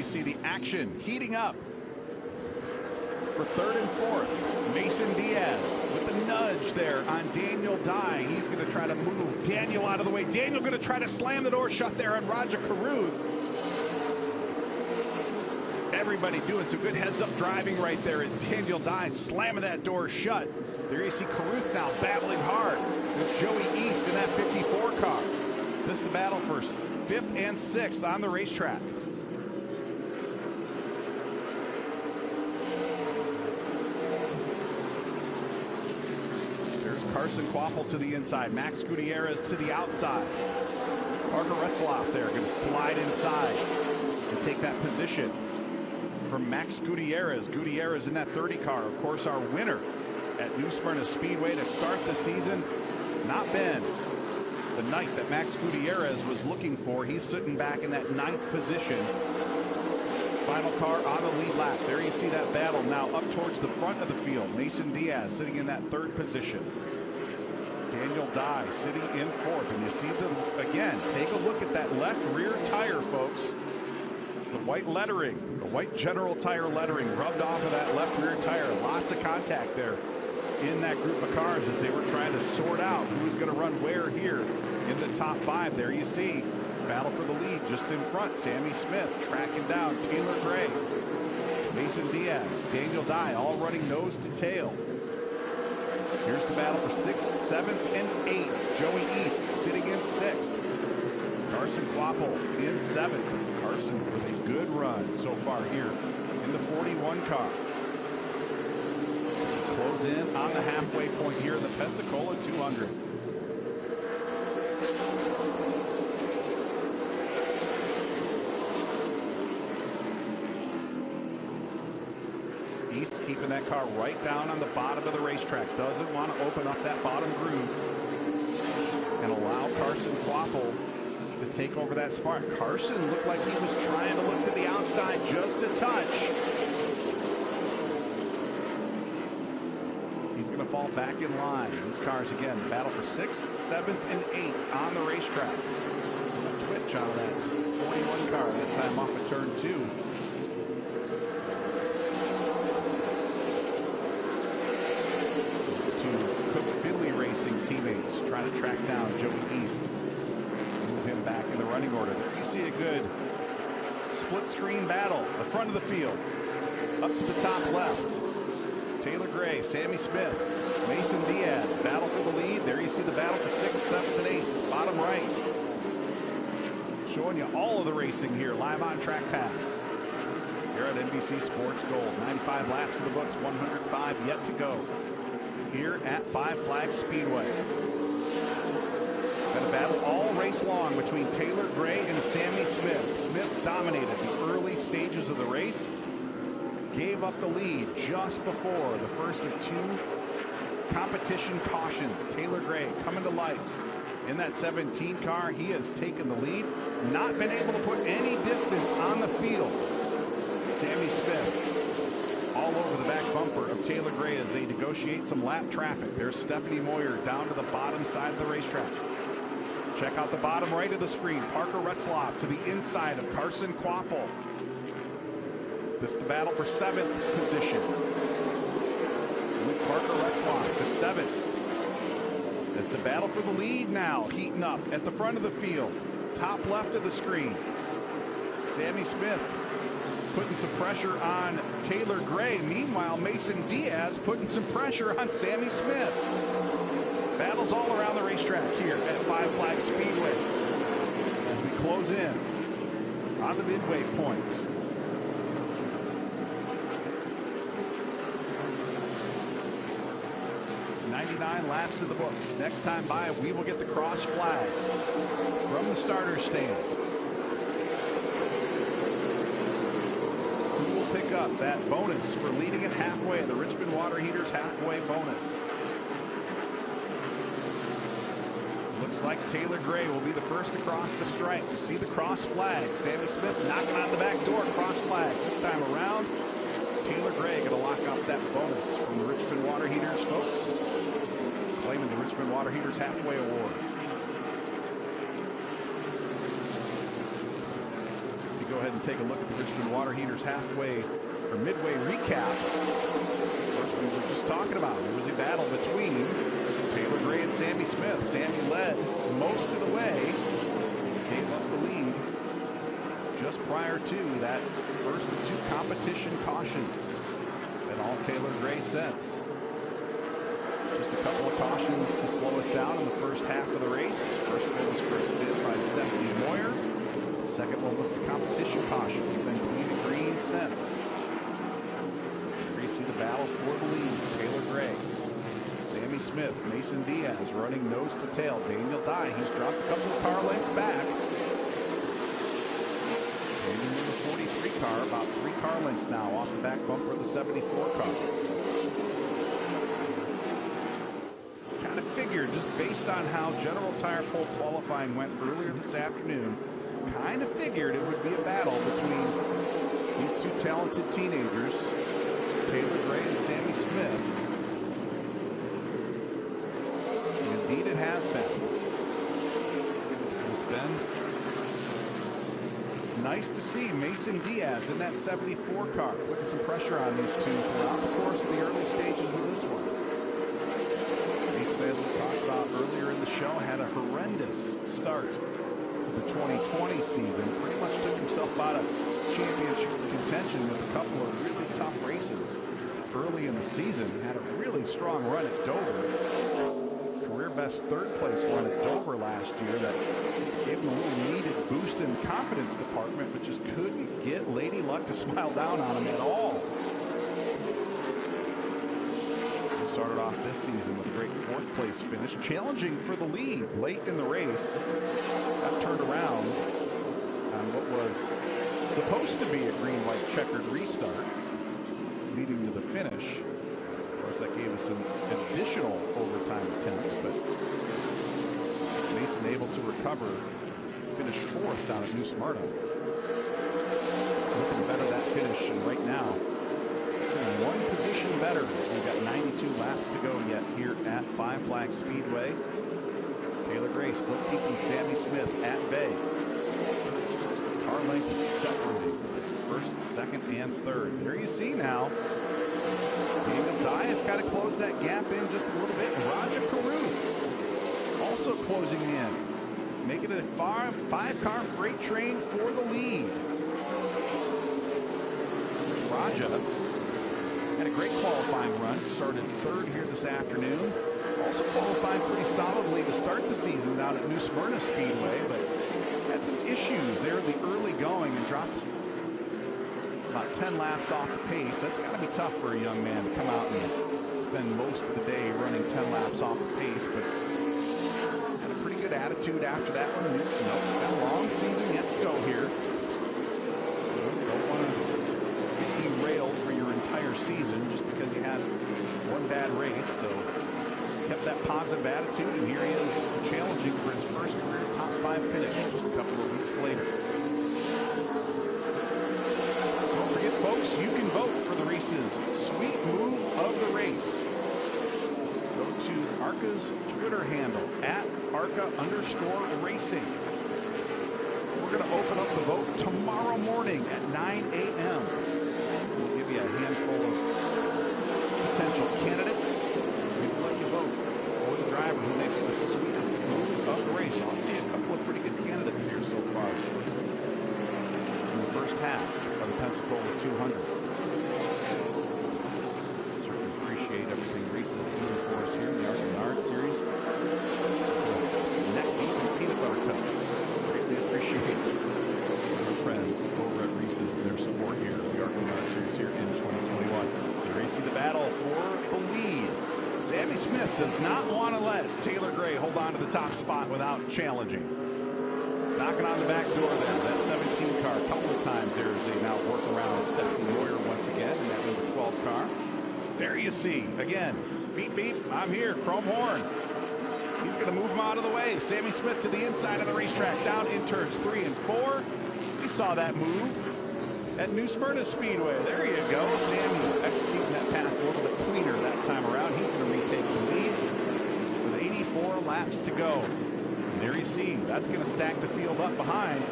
[SPEAKER 1] See the action heating up for 3rd and 4th. Mason Diaz with the nudge there on Daniel Dye. He's going to try to move Daniel out of the way. Daniel going to try to slam the door shut there on Roger Carruth. Everybody doing some good heads-up driving right there as Daniel Dye slamming that door shut. There you see Carruth now battling hard with Joey East in that 54 car. This is the battle for 5th and 6th on the racetrack. Carson Waffle to the inside. Max Gutierrez to the outside. Parker Retzloff there going to slide inside and take that position from Max Gutierrez. Gutierrez in that 30 car. Of course, our winner at New Smyrna Speedway to start the season. Not been the night that Max Gutierrez was looking for. He's sitting back in that 9th position. Final car on the lead lap. There you see that battle now up towards the front of the field. Mason Diaz sitting in that 3rd position. Daniel Dye sitting in 4th. And you see again, take a look at that left rear tire, folks. The white lettering, the white General Tire lettering rubbed off of that left rear tire. Lots of contact there in that group of cars as they were trying to sort out who was going to run where here in the top 5. There you see battle for the lead just in front. Sammy Smith tracking down Taylor Gray, Mason Diaz, Daniel Dye, all running nose to tail. Here's the battle for 6th, 7th, and 8th. Joey East sitting in 6th. Carson Waffle in 7th. Carson with a good run so far here in the 41 car. Close in on the halfway point here in the Pensacola 200. East keeping that car right down on the bottom of the racetrack. Doesn't want to open up that bottom groove and allow Carson Waffle to take over that spot. Carson looked like he was trying to look to the outside just a touch. He's going to fall back in line. These cars again, the battle for 6th, 7th, and 8th on the racetrack. A twitch out of that 41 car, that time off of turn 2. Teammates trying to track down Joey East, move him back in the running order. There you see a good split screen battle. The front of the field, up to the top left. Taylor Gray, Sammy Smith, Mason Diaz, battle for the lead. There you see the battle for 6th, 7th, and 8th. Bottom right, showing you all of the racing here live on Track Pass here at NBC Sports Gold. 95 laps in the books, 105 yet to go here at Five Flags Speedway. Got a battle all race long between Taylor Gray and Sammy Smith. Smith dominated the early stages of the race, gave up the lead just before the first of 2 competition cautions. Taylor Gray coming to life in that 17 car. He has taken the lead, not been able to put any distance on the field. Sammy Smith all over the back bumper of Taylor Gray as they negotiate some lap traffic. There's Stephanie Moyer down to the bottom side of the racetrack. Check out the bottom right of the screen. Parker Retzloff to the inside of Carson Waffle. This is the battle for 7th position, with Parker Retzloff to 7th. As the battle for the lead now heating up at the front of the field. Top left of the screen. Sammy Smith putting some pressure on Taylor Gray. Meanwhile, Mason Diaz putting some pressure on Sammy Smith. Battles all around the racetrack here at Five Flags Speedway as we close in on the midway point. .99 laps in the books. Next time by, we will get the cross flags from the starter's stand. Pick up that bonus for leading it halfway, the Richmond Water Heaters halfway bonus. Looks like Taylor Gray will be the first across the stripe to see the cross flags. Sammy Smith knocking on the back door, cross flags. This time around, Taylor Gray going to lock up that bonus from the Richmond Water Heaters folks, claiming the Richmond Water Heaters halfway award. Go ahead and take a look at the Richmond Water Heaters halfway or midway recap. Of course, we were just talking about it was a battle between Taylor Gray and Sammy Smith. Sammy led most of the way, gave up the lead just prior to that first of 2 competition cautions that all Taylor Gray sets. Just a couple of cautions to slow us down in the first half of the race. First one was for a spin by Stephanie Moyer. Second one was the competition caution. We've been clean and green since. Here you see the battle for the lead. Taylor Gray, Sammy Smith, Mason Diaz running nose to tail. Daniel Dye, he's dropped a couple of car lengths back. Daniel in the 43 car, about 3 car lengths now off the back bumper of the 74 car. Kind of figured, just based on how General Tire Pole qualifying went earlier this afternoon, kind of figured it would be a battle between these 2 talented teenagers, Taylor Gray and Sammy Smith. And indeed it has been. It's been nice to see Mason Diaz in that 74 car putting some pressure on these 2 throughout the course of the early stages of this one. start to the 2020 season. Pretty much took himself out of championship contention with a couple of really tough races early in the season. Had a really strong run at Dover. Career best third place run at Dover last year that gave him a little needed boost in the confidence department, but just couldn't get Lady Luck to smile down on him at all. He started off this season with a great fourth place finish, challenging for the lead late in the race. Got turned around on what was supposed to be a green-white checkered restart, leading to the finish. Of course, that gave us an additional overtime attempt, but Mason able to recover, finished fourth down at New Smyrna. Looking better that finish, and right now, one position better as we've got 92 laps to go yet here at Five Flags Speedway. Taylor Gray still keeping Sammy Smith at bay. Just a car length separating first, second, and third. There you see now. Diaz got to close that gap in just a little bit. Roger Caruth also closing in, making it a five-car freight train for the lead. Raja had a great qualifying run, started third here this afternoon. Also qualifying pretty solidly to start the season down at New Smyrna Speedway, but had some issues there in the early going and dropped about 10 laps off the pace. That's got to be tough for a young man to come out and spend most of the day running 10 laps off the pace, but had a pretty good attitude after that one. Got a long season yet to go here. Don't want to get derailed for your entire season just because you had one bad race, so kept that positive attitude, and here he is challenging for his first career top 5 finish just a couple of weeks later. Don't forget, folks, you can vote for the Reese's Sweet Move of the Race. Go to ARCA's Twitter handle at @ARCA_racing. We're going to open up the vote tomorrow morning at 9 a.m. We'll give you a handful of potential candidates. We'll let you vote for the driver who makes the sweetest move of the race. I'll be a couple of pretty good candidates here so far in the first half of the Pensacola 200. Certainly appreciate everything Reese is doing for us here in the ARCA Menards series. This neck deep in peanut butter cups. Greatly appreciate our friends over at Reese's and their support here in the ARCA Menards series here in 2021. There you see the battle for the lead. Sammy Smith does not want to let Taylor Gray hold on to the top spot without challenging. Knocking on the back door there. That 17 car a couple of times there as they now work around Stephanie Moyer once again in that number 12 car. There you see, again, beep, beep, I'm here, chrome horn. He's going to move him out of the way. Sammy Smith to the inside of the racetrack, down in turns 3 and 4. We saw that move at New Smyrna Speedway. There you go. Sammy executing that pass a little bit cleaner that time around. He's going to retake the lead with 84 laps to go. And there you see, that's going to stack the field up behind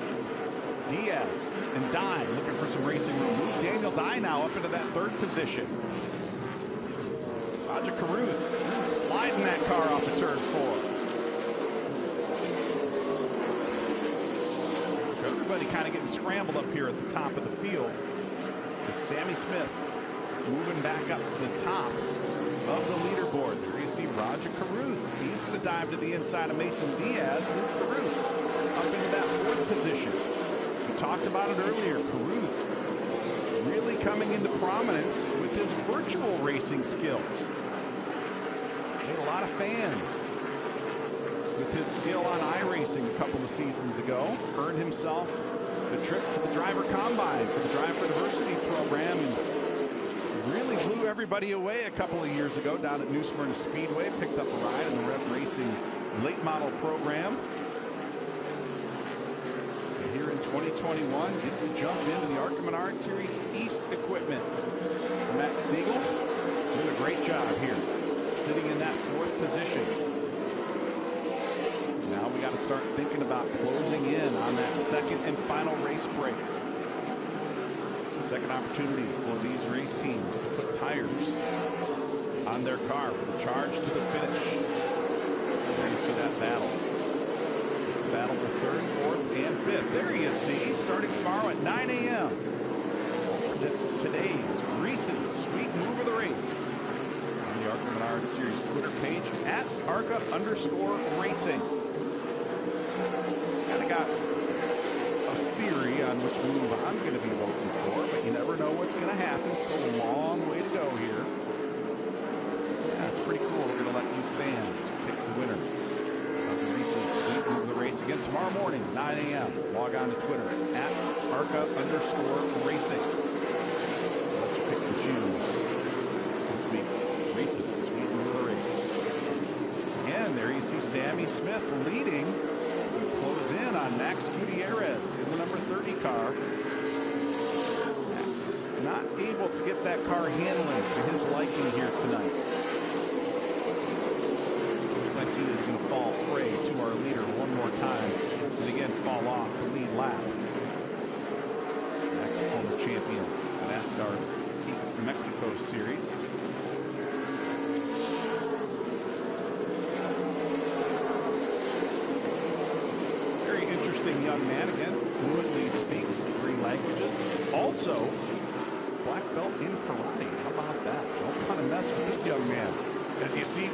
[SPEAKER 1] Diaz and Dye, looking for some racing room. Move Daniel Dye now up into that third position. Roger Caruth sliding that car off of turn 4. So everybody kind of getting scrambled up here at the top of the field. Is Sammy Smith moving back up to the top of the leaderboard. There you see Roger Caruth. He's going to dive to the inside of Mason Diaz. Move Caruth up into that 4th position. We talked about it earlier. Caruth really coming into prominence with his virtual racing skills. He had a lot of fans with his skill on iRacing a couple of seasons ago. Earned himself the trip to the driver combine for the Drive for Diversity program, and really blew everybody away a couple of years ago down at New Smyrna Speedway. Picked up a ride in the Rev Racing late model program. And here in 2021, gets a jump into the ARCA Menards Series East equipment. Max Siegel doing a great job here, sitting in that 4th position. Now we got to start thinking about closing in on that 2nd and final race break. Second opportunity for these race teams to put tires on their car for the charge to the finish. There you see that battle. It's the battle starting tomorrow at 9 a.m. Today's Reese's Sweet Move of the Race on the ARCA Menards Series Twitter page at ARCA_racing. Kind of got a theory on which move I'm going to be voting for, but you never know what's going to happen. Still a long way to go here. Yeah, it's pretty cool. We're going to let you fans pick the winner of the Reese's Sweet Move of the Race again tomorrow morning, 9 a.m. Log on to Twitter at ARCA_racing. Let you pick and choose this week's Reese's Sweet Move of the Race. And there you see Sammy Smith leading. Close in on Max Gutierrez in the number 30 car. Max not able to get that car handling to his liking here tonight. Looks like he is going to fall prey to our leader one more time and again fall off the lead lap. Max, former champion of NASCAR Mexico Series. Young man, again, fluently speaks 3 languages. Also, black belt in karate. How about that? Don't want to mess with this young man. As you see,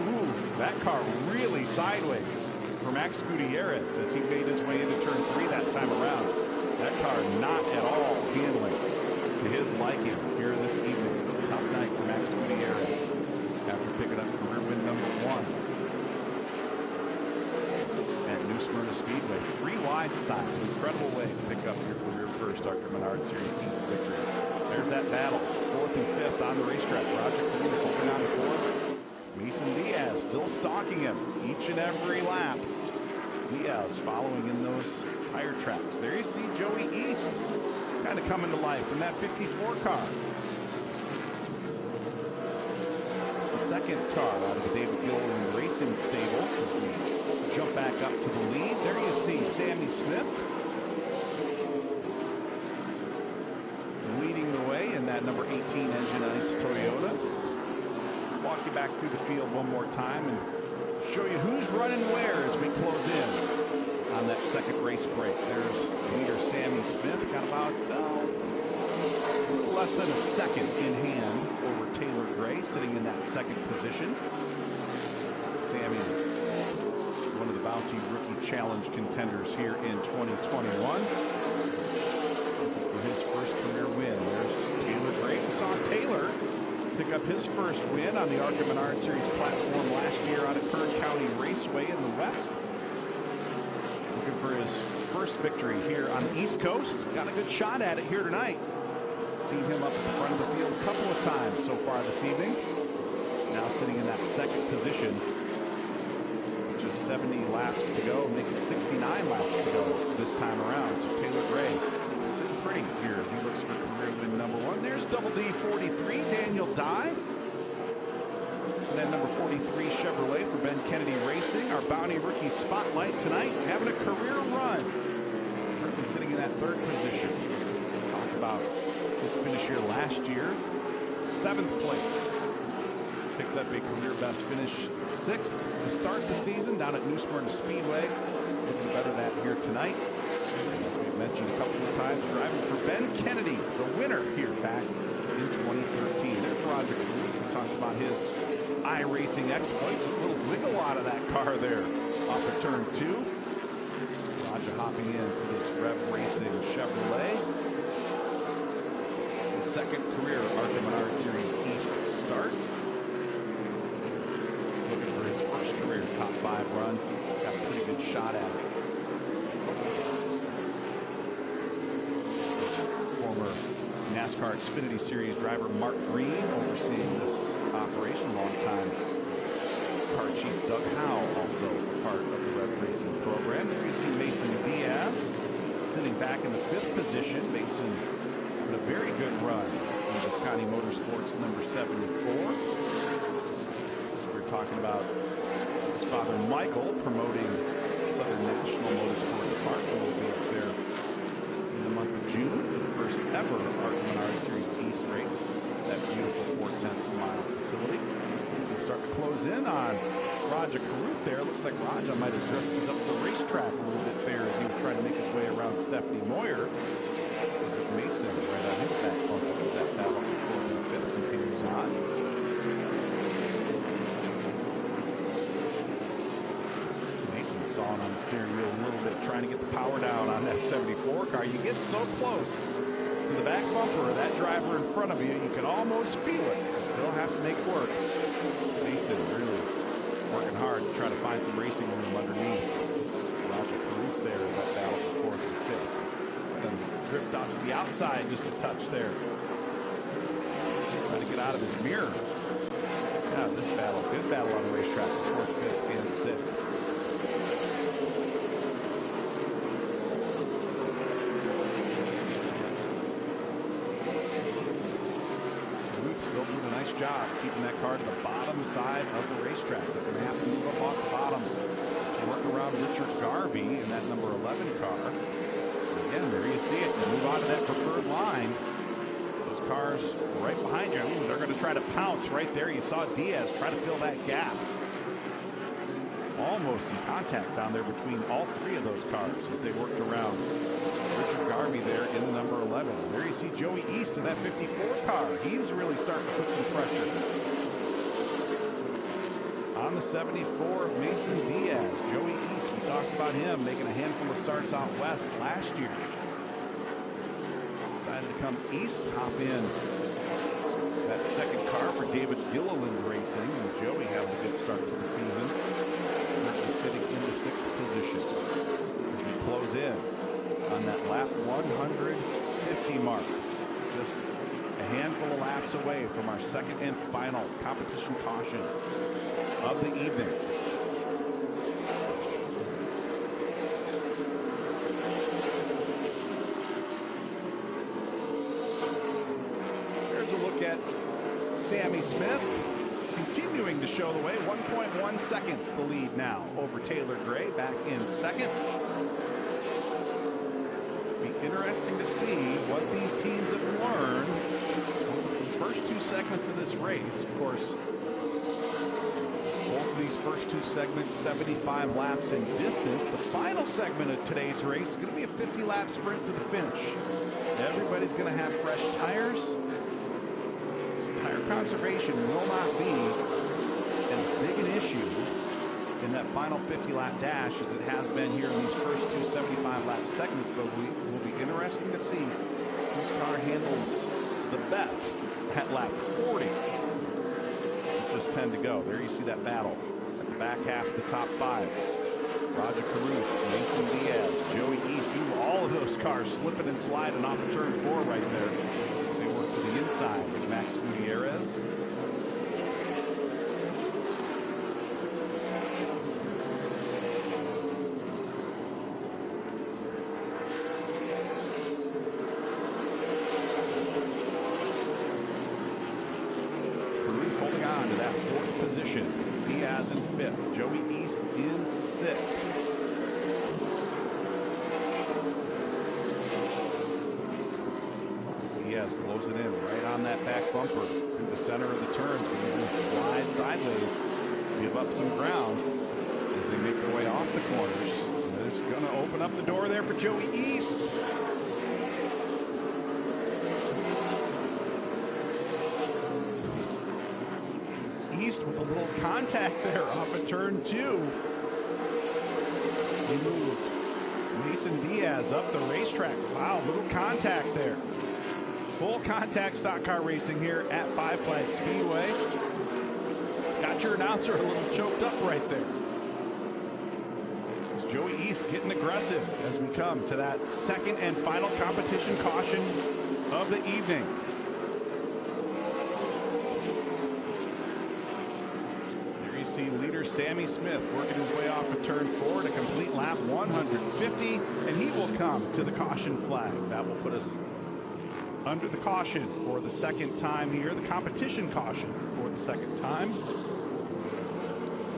[SPEAKER 1] that car really sideways for Max Gutierrez as he made his way into turn 3 that time around. That car not at all handling to his liking here this evening. Tough night for Max Gutierrez after picking up career win number 1. Speedway, 3 wide style, incredible way to pick up your career first ARCA Menards Series East victory. There's that battle, 4th and 5th on the racetrack. Roger Cleveland holding on to 4th. Mason Diaz still stalking him each and every lap. Diaz following in those tire tracks. There you see Joey East kind of coming to life in that 54 car. The second car out of the David Gilliland Racing stables as we jump back up to the lead. There you see Sammy Smith leading the way in that number 18 Engine Ice Toyota. Walk you back through the field one more time and show you who's running where as we close in on that second race break. There's leader Sammy Smith, got about less than a second in hand over Taylor Gray, sitting in that second position. Sammy, one of the Bounty Rookie Challenge contenders here in 2021. For his first career win, there's Taylor Gray. We saw Taylor pick up his first win on the ARCA Menards Series platform last year out of Kern County Raceway in the West. Looking for his first victory here on the East Coast. Got a good shot at it here tonight. Seen him up at the front of the field a couple of times so far this evening. Now sitting in that second position. Just 70 laps to go, making 69 laps to go this time around. So Taylor Gray sitting pretty here as he looks for career win number 1. There's double D 43, Daniel Dye. And then number 43 Chevrolet for Ben Kennedy Racing. Our Bounty Rookie Spotlight tonight, having a career run. Currently sitting in that 3rd position. Talked about his finish here last year. 7th place. Picked up a career best finish, 6th to start the season down at New Smyrna Speedway. Looking better that here tonight. And as we've mentioned a couple of times, driving for Ben Kennedy, the winner here back in 2013. There's Roger Cleveland. We talked about his iRacing exploits. A little wiggle out of that car there off of turn 2. Roger hopping into this Rev Racing Chevrolet. His second career ARCA Menards Series East start. Top 5 run. Got a pretty good shot at it. Former NASCAR Xfinity Series driver Mark Green overseeing this operation. Long-time car chief Doug Howe also part of the Rev Racing program. Here you see Mason Diaz sitting back in the 5th position. Mason having a very good run in Visconti Motorsports number 74. As we're talking about his father Michael promoting Southern National Motorsports Park. We'll be up there in the month of June for the first ever ARCA Menards Series East race. That beautiful 4/10 mile facility. We start to close in on Raja Carruth there. Looks like Raja might have drifted up the racetrack a little bit there as he was trying to make his way around Stephanie Moyer. Mason right on his back bumper. That battle for 4th and 5th continues on. Mason sawing on the steering wheel a little bit, trying to get the power down on that 74 car. You get so close to the back bumper of that driver in front of you, you can almost feel it. You still have to make it work. Mason really working hard to try to find some racing room underneath. Roger Carruth there in that battle for 4th and 5th. And drift out to the outside just a touch there. Trying to get out of his mirror. Yeah, this battle, good battle on the racetrack for 4th, 5th, and 6th. Still doing a nice job keeping that car to the bottom side of the racetrack. He's going to have to move up off the bottom to work around Richard Garvey in that number 11 car. And again, there you see it. You move on to that preferred line. Those cars right behind you, they're going to try to pounce right there. You saw Diaz try to fill that gap. Almost in contact down there between all three of those cars as they worked around Richard Garvey there in the number 11. There you see Joey East in that 54 car. He's really starting to put some pressure on the 74 of Mason Diaz. Joey East, we talked about him making a handful of starts out west last year. Decided to come east, hop in that second car for David Gilliland Racing, and Joey having a good start to the season. Currently sitting in the 6th position as we close in on that lap 150 mark. Just a handful of laps away from our second and final competition caution of the evening. Here's a look at Sammy Smith continuing to show the way. 1.1 seconds the lead now over Taylor Gray back in second. Interesting to see what these teams have learned over the first two segments of this race. Of course, both of these first two segments, 75 laps in distance. The final segment of today's race is going to be a 50-lap sprint to the finish. Everybody's going to have fresh tires. Tire conservation will not be as big an issue in that final 50-lap dash as it has been here in these first two 75-lap segments, but will be interesting to see whose car handles the best at lap 40. Just 10 to go. There you see that battle at the back half of the top 5. Roger Carruth, Mason Diaz, Joey East, all of those cars slipping and sliding off of turn 4 right there. They work to the inside with Max Gutierrez. Diaz in 5th, Joey East in 6th. Diaz closing in right on that back bumper through the center of the turns, but he's going to slide sideways, give up some ground as they make their way off the corners. And it's going to open up the door there for Joey East. With a little contact there off of turn 2. He moved Mason Diaz up the racetrack. Wow, little contact there. Full contact stock car racing here at Five Flags Speedway. Got your announcer a little choked up right there. It's Joey East getting aggressive as we come to that second and final competition caution of the evening. See leader Sammy Smith working his way off of turn 4 to complete lap 150, and he will come to the caution flag. That will put us under the caution for the second time here, the competition caution for the second time.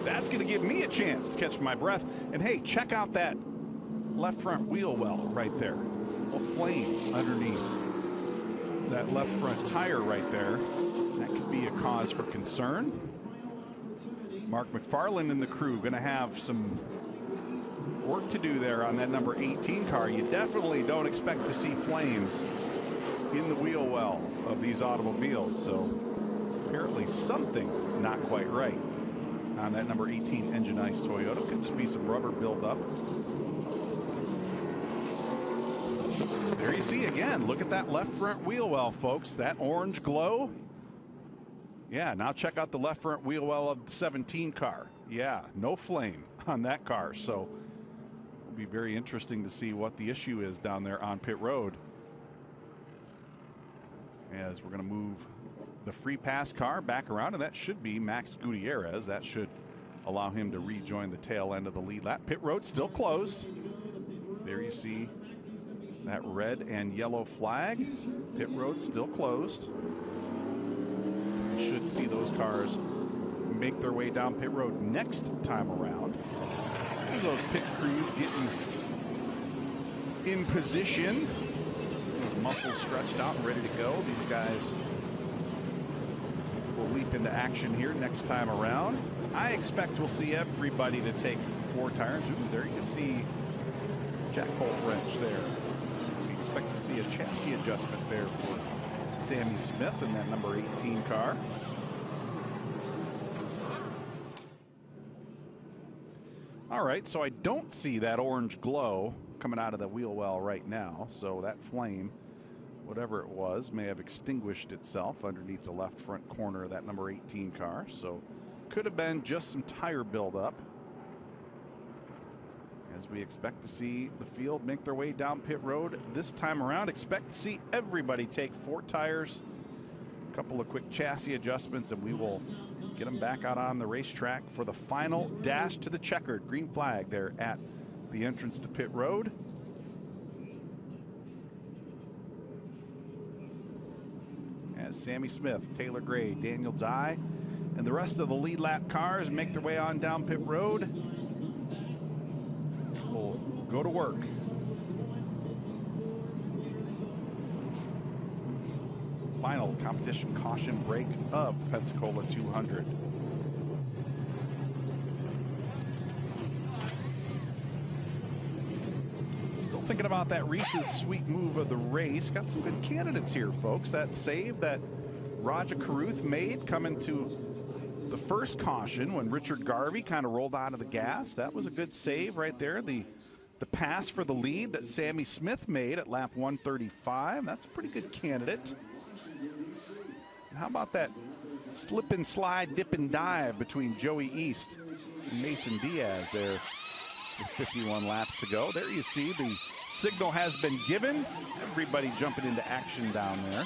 [SPEAKER 1] That's going to give me a chance to catch my breath. And hey, check out that left front wheel well right there. A little flame underneath that left front tire right there. That could be a cause for concern. Mark McFarland and the crew going to have some work to do there on that number 18 car. You definitely don't expect to see flames in the wheel well of these automobiles. So apparently something not quite right on that number 18 Engine Ice Toyota. Could just be some rubber buildup. There you see again, look at that left front wheel well, folks. That orange glow. Yeah, now check out the left front wheel well of the 17 car. Yeah, no flame on that car. So it'll be very interesting to see what the issue is down there on pit road. As we're going to move the free pass car back around, and that should be Max Gutierrez. That should allow him to rejoin the tail end of the lead lap. Pit road still closed. There you see that red and yellow flag. Pit road still closed. You should see those cars make their way down pit road next time around. There's those pit crews getting in position. Those muscles stretched out and ready to go. These guys will leap into action here next time around. I expect we'll see everybody to take 4 tires. Ooh, there you see jack bolt wrench there. We expect to see a chassis adjustment there for Sammy Smith in that number 18 car. All right, so I don't see that orange glow coming out of the wheel well right now. So that flame, whatever it was, may have extinguished itself underneath the left front corner of that number 18 car. So could have been just some tire buildup. As we expect to see the field make their way down pit road this time around. Expect to see everybody take 4 tires, a couple of quick chassis adjustments, and we will get them back out on the racetrack for the final dash to the checkered green flag there at the entrance to pit road. As Sammy Smith, Taylor Gray, Daniel Dye, and the rest of the lead lap cars make their way on down pit road. We'll go to work. Final competition caution break of Pensacola 200. Still thinking about that Reese's sweet move of the race. Got some good candidates here, folks. That save that Roger Carruth made coming to the first caution when Richard Garvey kind of rolled out of the gas. That was a good save right there. The pass for the lead that Sammy Smith made at lap 135. That's a pretty good candidate. And how about that slip and slide, dip and dive between Joey East and Mason Diaz there with 51 laps to go. There you see the signal has been given. Everybody jumping into action down there.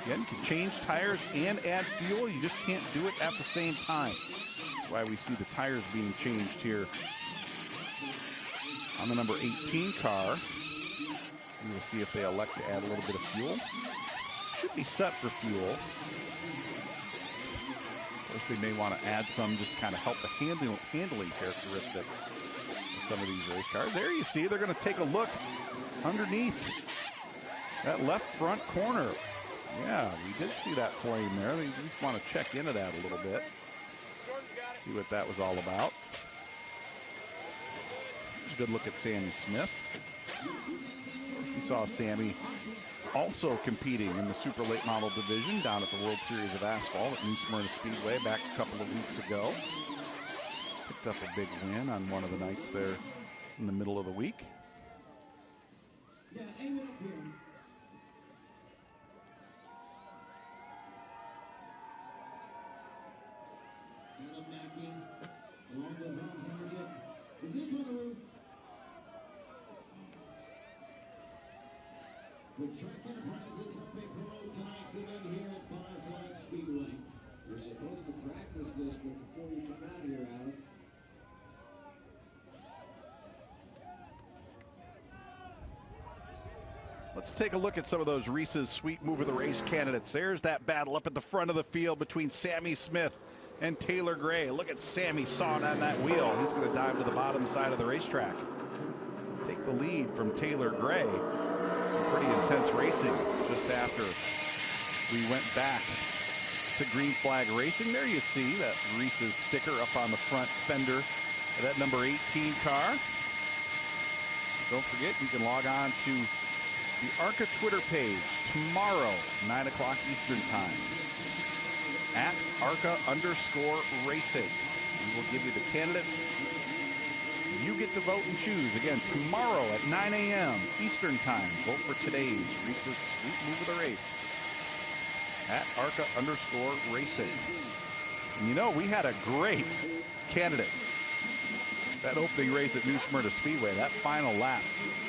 [SPEAKER 1] Again, you can change tires and add fuel. You just can't do it at the same time. That's why we see the tires being changed here on the number 18 car. We will see if they elect to add a little bit of fuel. Should be set for fuel. Of course, they may want to add some just to kind of help the handling characteristics of some of these race cars. There you see, they're going to take a look underneath that left front corner. Yeah, we did see that flame there. They just want to check into that a little bit. See what that was all about. Here's a good look at Sammy Smith. We saw Sammy also competing in the super late model division down at the World Series of Asphalt at New Smyrna Speedway back a couple of weeks ago. Picked up a big win on one of the nights there in the middle of the week.
[SPEAKER 4] Is this on the roof? With Track Enterprises helping promote tonight's event here at Firefly Speedway. You're supposed to practice this before you come out here, Adam.
[SPEAKER 1] Let's take a look at some of those Reese's Sweet Move of the Race candidates. There's that battle up at the front of the field between Sammy Smith and Taylor Gray. Look at Sammy sawing on that wheel. He's going to dive to the bottom side of the racetrack. Take the lead from Taylor Gray. Some pretty intense racing just after we went back to Green Flag Racing. There you see that Reese's sticker up on the front fender of that number 18 car. Don't forget, you can log on to the ARCA Twitter page tomorrow, 9 o'clock Eastern time, at ARCA_racing. We will give you the candidates. You get to vote and choose. Again, tomorrow at 9 a.m. Eastern time. Vote for today's Reese's Sweet Move of the Race at ARCA_racing. And you know, we had a great candidate. That opening race at New Smyrna Speedway, that final lap,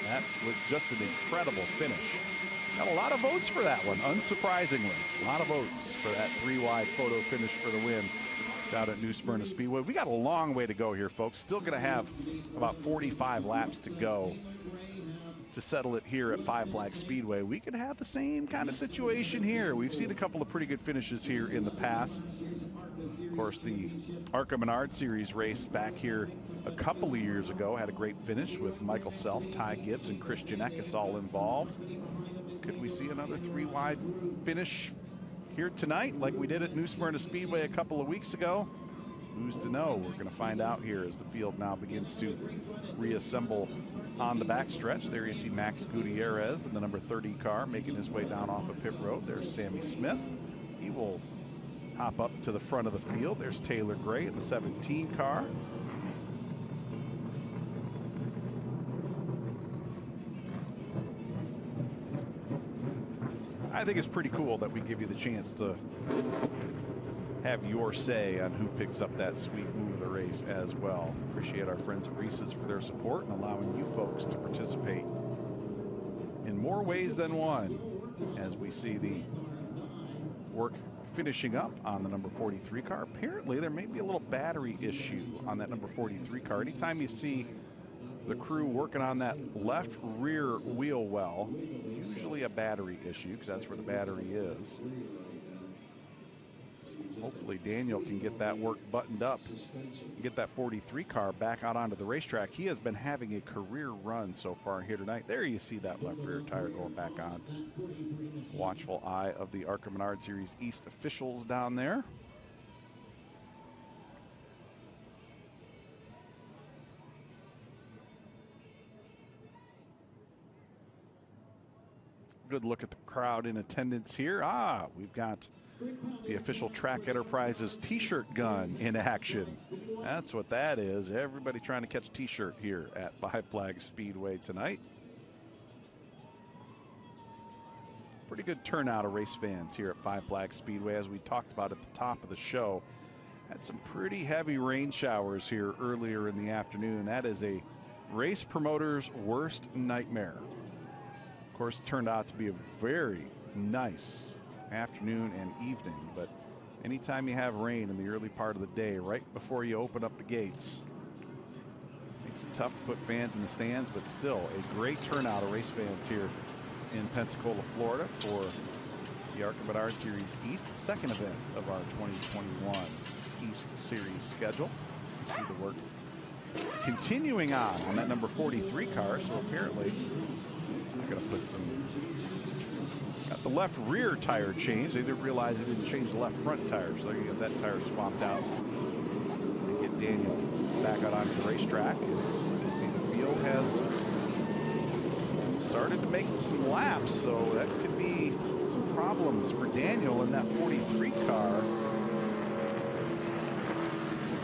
[SPEAKER 1] that was just an incredible finish. Got a lot of votes for that one, unsurprisingly. A lot of votes for that 3-wide photo finish for the win down at New Smyrna Speedway. We got a long way to go here, folks. Still going to have about 45 laps to go to settle it here at Five Flag Speedway. We could have the same kind of situation here. We've seen a couple of pretty good finishes here in the past. Of course, the ARCA Menards Series race back here a couple of years ago had a great finish with Michael Self, Ty Gibbs, and Christian Eckes all involved. Could we see another 3-wide finish here tonight like we did at New Smyrna Speedway a couple of weeks ago? Who's to know? We're going to find out here as the field now begins to reassemble on the backstretch. There you see Max Gutierrez in the number 30 car making his way down off of pit road. There's Sammy Smith. He will hop up to the front of the field. There's Taylor Gray in the 17 car. I think it's pretty cool that we give you the chance to have your say on who picks up that sweet move of the race as well. Appreciate our friends at Reese's for their support and allowing you folks to participate in more ways than one as we see the work finishing up on the number 43 car. Apparently there may be a little battery issue on that number 43 car. Anytime you see the crew working on that left rear wheel well, usually a battery issue because that's where the battery is. So hopefully Daniel can get that work buttoned up and get that 43 car back out onto the racetrack. He has been having a career run so far here tonight. There you see that left rear tire going back on. Watchful eye of the ARCA Menards Series East officials down there. Good look at the crowd in attendance here. We've got the official Track Enterprises t-shirt gun in action. That's what that is. Everybody trying to catch a t-shirt here at Five Flag Speedway tonight. Pretty good turnout of race fans here at Five Flag Speedway, as we talked about at the top of the show. Had some pretty heavy rain showers here earlier in the afternoon. That is a race promoter's worst nightmare. Of course, it turned out to be a very nice afternoon and evening, but anytime you have rain in the early part of the day, right before you open up the gates, makes it tough to put fans in the stands, but still a great turnout of race fans here in Pensacola, Florida for the ARCA Menards Series East, the second event of our 2021 East Series schedule. You see the work continuing on that number 43 car, so apparently they're going to put some, got the left rear tire changed. They didn't realize they didn't change the left front tire, so you get that tire swapped out and get Daniel back out onto the racetrack. As you see, the field has started to make some laps, so that could be some problems for Daniel in that 43 car.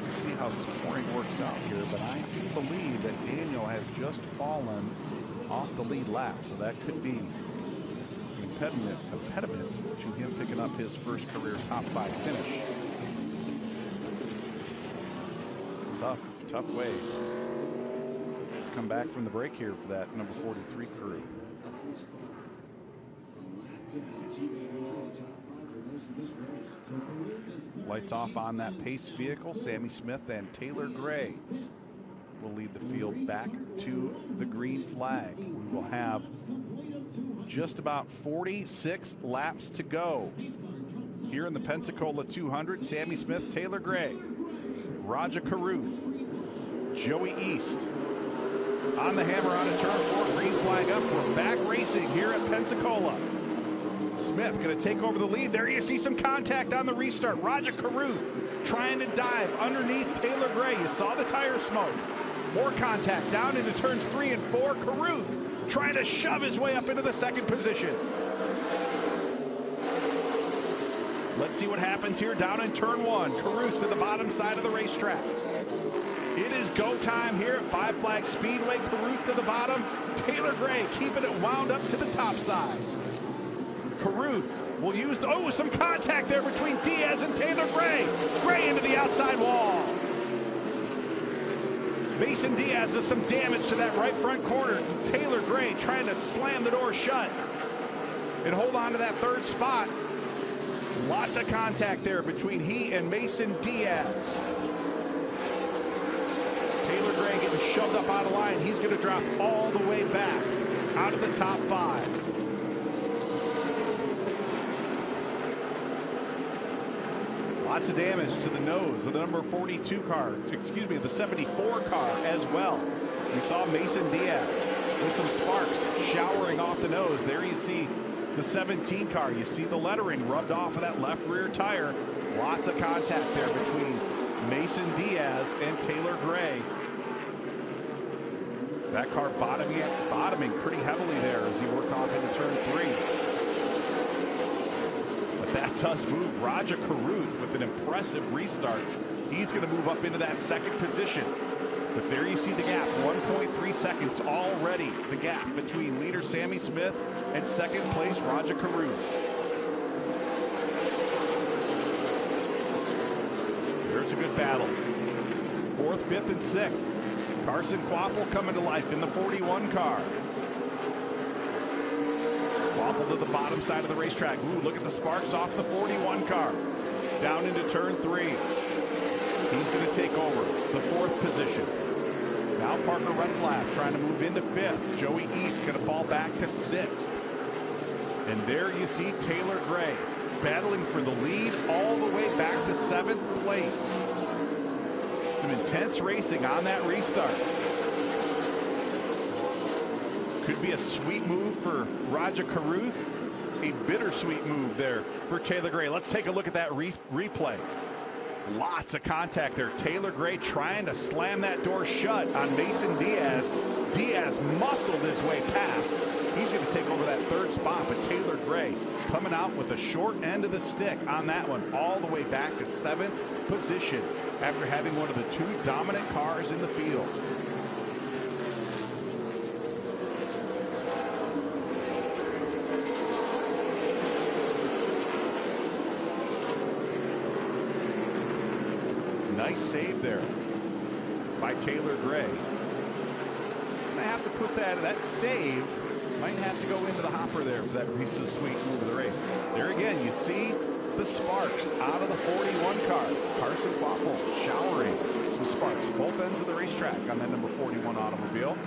[SPEAKER 1] We'll see how scoring works out here, but I do believe that Daniel has just fallen off the lead lap, so that could be an impediment to him picking up his first career top 5 finish. Tough way to come back from the break here for that number 43 crew. Lights off on that pace vehicle. Sammy Smith and Taylor Gray will lead the field back to the green flag. We will have just about 46 laps to go here in the Pensacola 200. Sammy Smith, Taylor Gray, Raja Caruth, Joey East on the hammer on a turn 4, green flag up. We're back racing here at Pensacola. Smith going to take over the lead. There you see some contact on the restart. Roger Carruth trying to dive underneath Taylor Gray. You saw the tire smoke. More contact down into turns 3 and 4. Carruth trying to shove his way up into the second position. Let's see what happens here down in turn 1. Carruth to the bottom side of the racetrack. It is go time here at Five Flags Speedway. Carruth to the bottom. Taylor Gray keeping it wound up to the top side. Carruth will use, some contact there between Diaz and Taylor Gray. Gray into the outside wall. Mason Diaz does some damage to that right front corner. Taylor Gray trying to slam the door shut and hold on to that third spot. Lots of contact there between he and Mason Diaz. Taylor Gray getting shoved up out of line. He's going to drop all the way back out of the top 5. Lots of damage to the nose of the number 42 car, the 74 car as well. We saw Mason Diaz with some sparks showering off the nose. There you see the 17 car. You see the lettering rubbed off of that left rear tire. Lots of contact there between Mason Diaz and Taylor Gray. That car bottoming pretty heavily there as he worked off into turn 3. But that does move Roger Carruth with an impressive restart. He's going to move up into that second position. But there you see the gap, 1.3 seconds already. The gap between leader Sammy Smith and second place Roger Carruth. There's a good battle. 4th, 5th, and 6th. Carson Waffle coming to life in the 41 car. Waffle to the bottom side of the racetrack. Ooh, look at the sparks off the 41 car. Down into turn 3. He's going to take over the 4th position. Now Parker Retzlaff trying to move into 5th. Joey East going to fall back to 6th. And there you see Taylor Gray battling for the lead all the way back to 7th place. Some intense racing on that restart. Could be a sweet move for Roger Carruth. A bittersweet move there for Taylor Gray. Let's take a look at that replay. Lots of contact there. Taylor Gray trying to slam that door shut on Mason Diaz. Diaz muscled his way past. He's going to take over that 3rd spot, but Taylor Gray coming out with the short end of the stick on that one, all the way back to 7th position after having one of the 2 dominant cars in the field. Nice save there by Taylor Gray. I have to put that save might have to go into the hopper there for that Reese's Sweet move of the race. There again, you see the sparks out of the 41 car. Carson Waffle showering some sparks both ends of the racetrack on that number 41 automobile.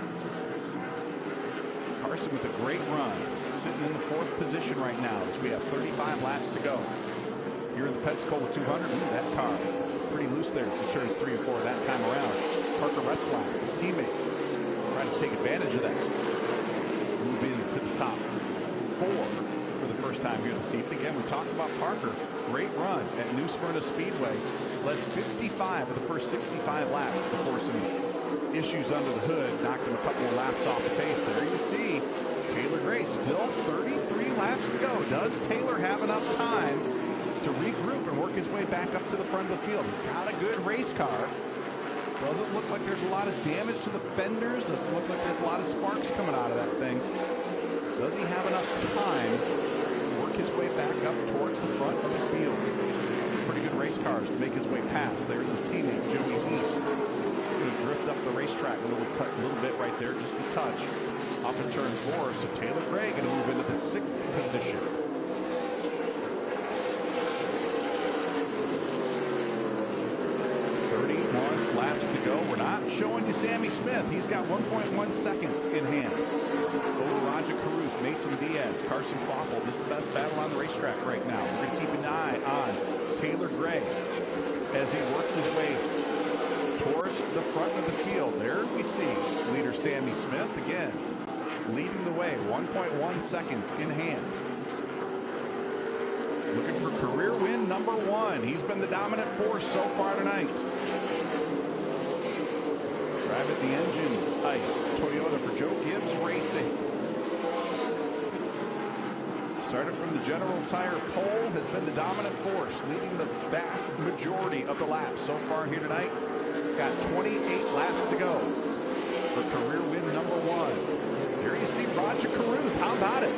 [SPEAKER 1] Carson with a great run, sitting in the 4th position right now as we have 35 laps to go. Here in the Pensacola 200, that car pretty loose there for turns 3 and 4 that time around. Parker Retzlaff, his teammate, trying to take advantage of that. Move into the top 4 for the first time here this evening. Again, we talked about Parker. Great run at New Smyrna Speedway. Led 55 of the first 65 laps before some issues under the hood knocked him a couple of laps off the pace. There you see Taylor Gray, still 33 laps to go. Does Taylor have enough time to regroup and work his way back up to the front of the field? He's got a good race car. Doesn't look like there's a lot of damage to the fenders. Doesn't look like there's a lot of sparks coming out of that thing. Does he have enough time to work his way back up towards the front of the field? Some pretty good race cars to make his way past. There's his teammate, Joey East. He's going to drift up the racetrack a little bit right there, just a touch. Off of turn 4, so Taylor Gray going to move into the 6th position. Laps to go. We're not showing you Sammy Smith. He's got 1.1 seconds in hand over Roger Carruth, Mason Diaz, Carson Waffle. This is the best battle on the racetrack right now. We're going to keep an eye on Taylor Gray as he works his way towards the front of the field. There we see leader Sammy Smith again leading the way, 1.1 seconds in hand. looking for career win number 1. He's been the dominant force so far tonight. Driving the engine ice. Toyota for Joe Gibbs Racing. Started from the General Tire pole, has been the dominant force, leading the vast majority of the laps so far here tonight. It's got 28 laps to go for career win number 1. Here you see Roger Carruth. How about it?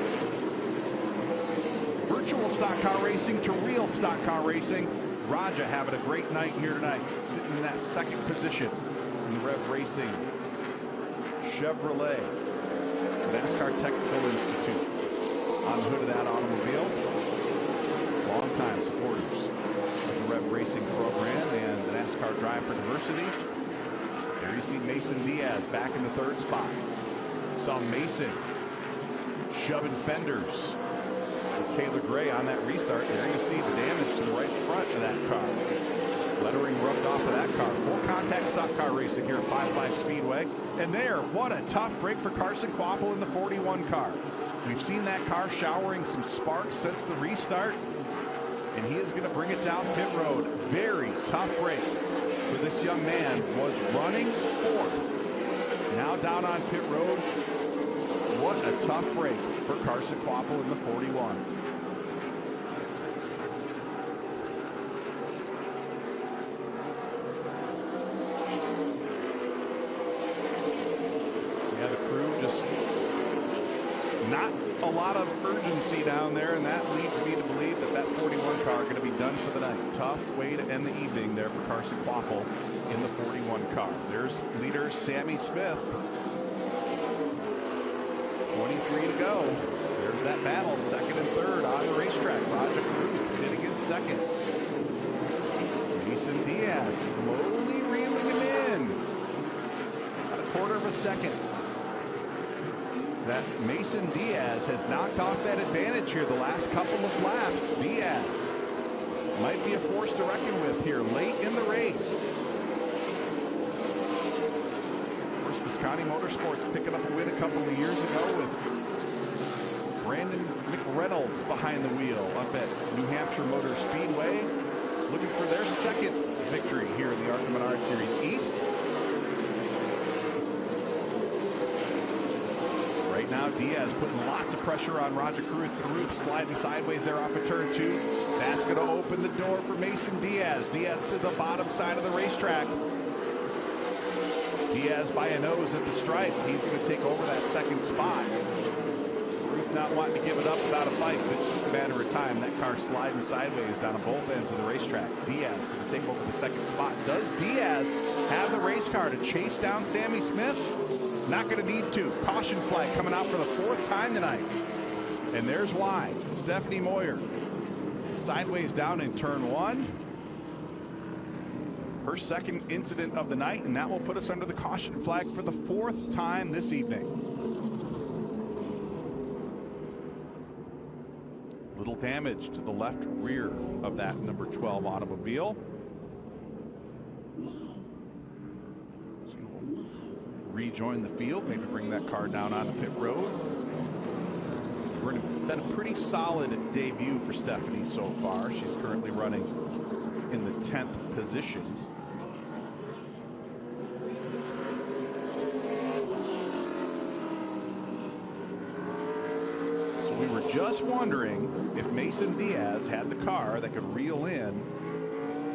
[SPEAKER 1] Virtual stock car racing to real stock car racing. Raja having a great night here tonight, sitting in that second position in the Rev Racing Chevrolet NASCAR Technical Institute. On the hood of that automobile, longtime supporters of the Rev Racing program and the NASCAR Drive for Diversity. There you see Mason Diaz back in the 3rd spot. Saw Mason shoving fenders with Taylor Gray on that restart. There you see the damage to the right front of that car. Lettering rubbed off of that car. Full contact stock car racing here at Five Flags Speedway. And there, what a tough break for Carson Waffle in the 41 car. We've seen that car showering some sparks since the restart, and he is going to bring it down pit road. Very tough break for this young man. Was running 4th. Now down on pit road. What a tough break for Carson Waffle in the 41. Yeah, the crew just not a lot of urgency down there, and that leads me to believe that that 41 car going to be done for the night. Tough way to end the evening there for Carson Waffle in the 41 car. There's leader Sammy Smith. 23 to go. There's that battle, 2nd and 3rd on the racetrack. Roger Carruth sitting in 2nd. Mason Diaz slowly reeling him in. About a 1/4 of a second. That Mason Diaz has knocked off that advantage here the last couple of laps. Diaz might be a force to reckon with here late in the race. Of course, Visconti Motorsports picking up a win a couple of years ago with Brandon McReynolds behind the wheel up at New Hampshire Motor Speedway, looking for their 2nd victory here in the ARCA Menards Series East. Now Diaz putting lots of pressure on Roger Carruth. Carruth sliding sideways there off of turn 2. That's going to open the door for Mason Diaz. Diaz to the bottom side of the racetrack. Diaz by a nose at the stripe. He's going to take over that 2nd spot. Carruth not wanting to give it up without a fight, but it's just a matter of time. That car sliding sideways down on both ends of the racetrack. Diaz going to take over the 2nd spot. Does Diaz have the race car to chase down Sammy Smith? Not going to need to. Caution flag coming out for the 4th time tonight. And there's why. Stephanie Moyer sideways down in turn 1. Her 2nd incident of the night, and that will put us under the caution flag for the 4th time this evening. Little damage to the left rear of that number 12 automobile. Rejoin the field, maybe bring that car down onto pit road. Been a pretty solid debut for Stephanie so far. She's currently running in the 10th position. So we were just wondering if Mason Diaz had the car that could reel in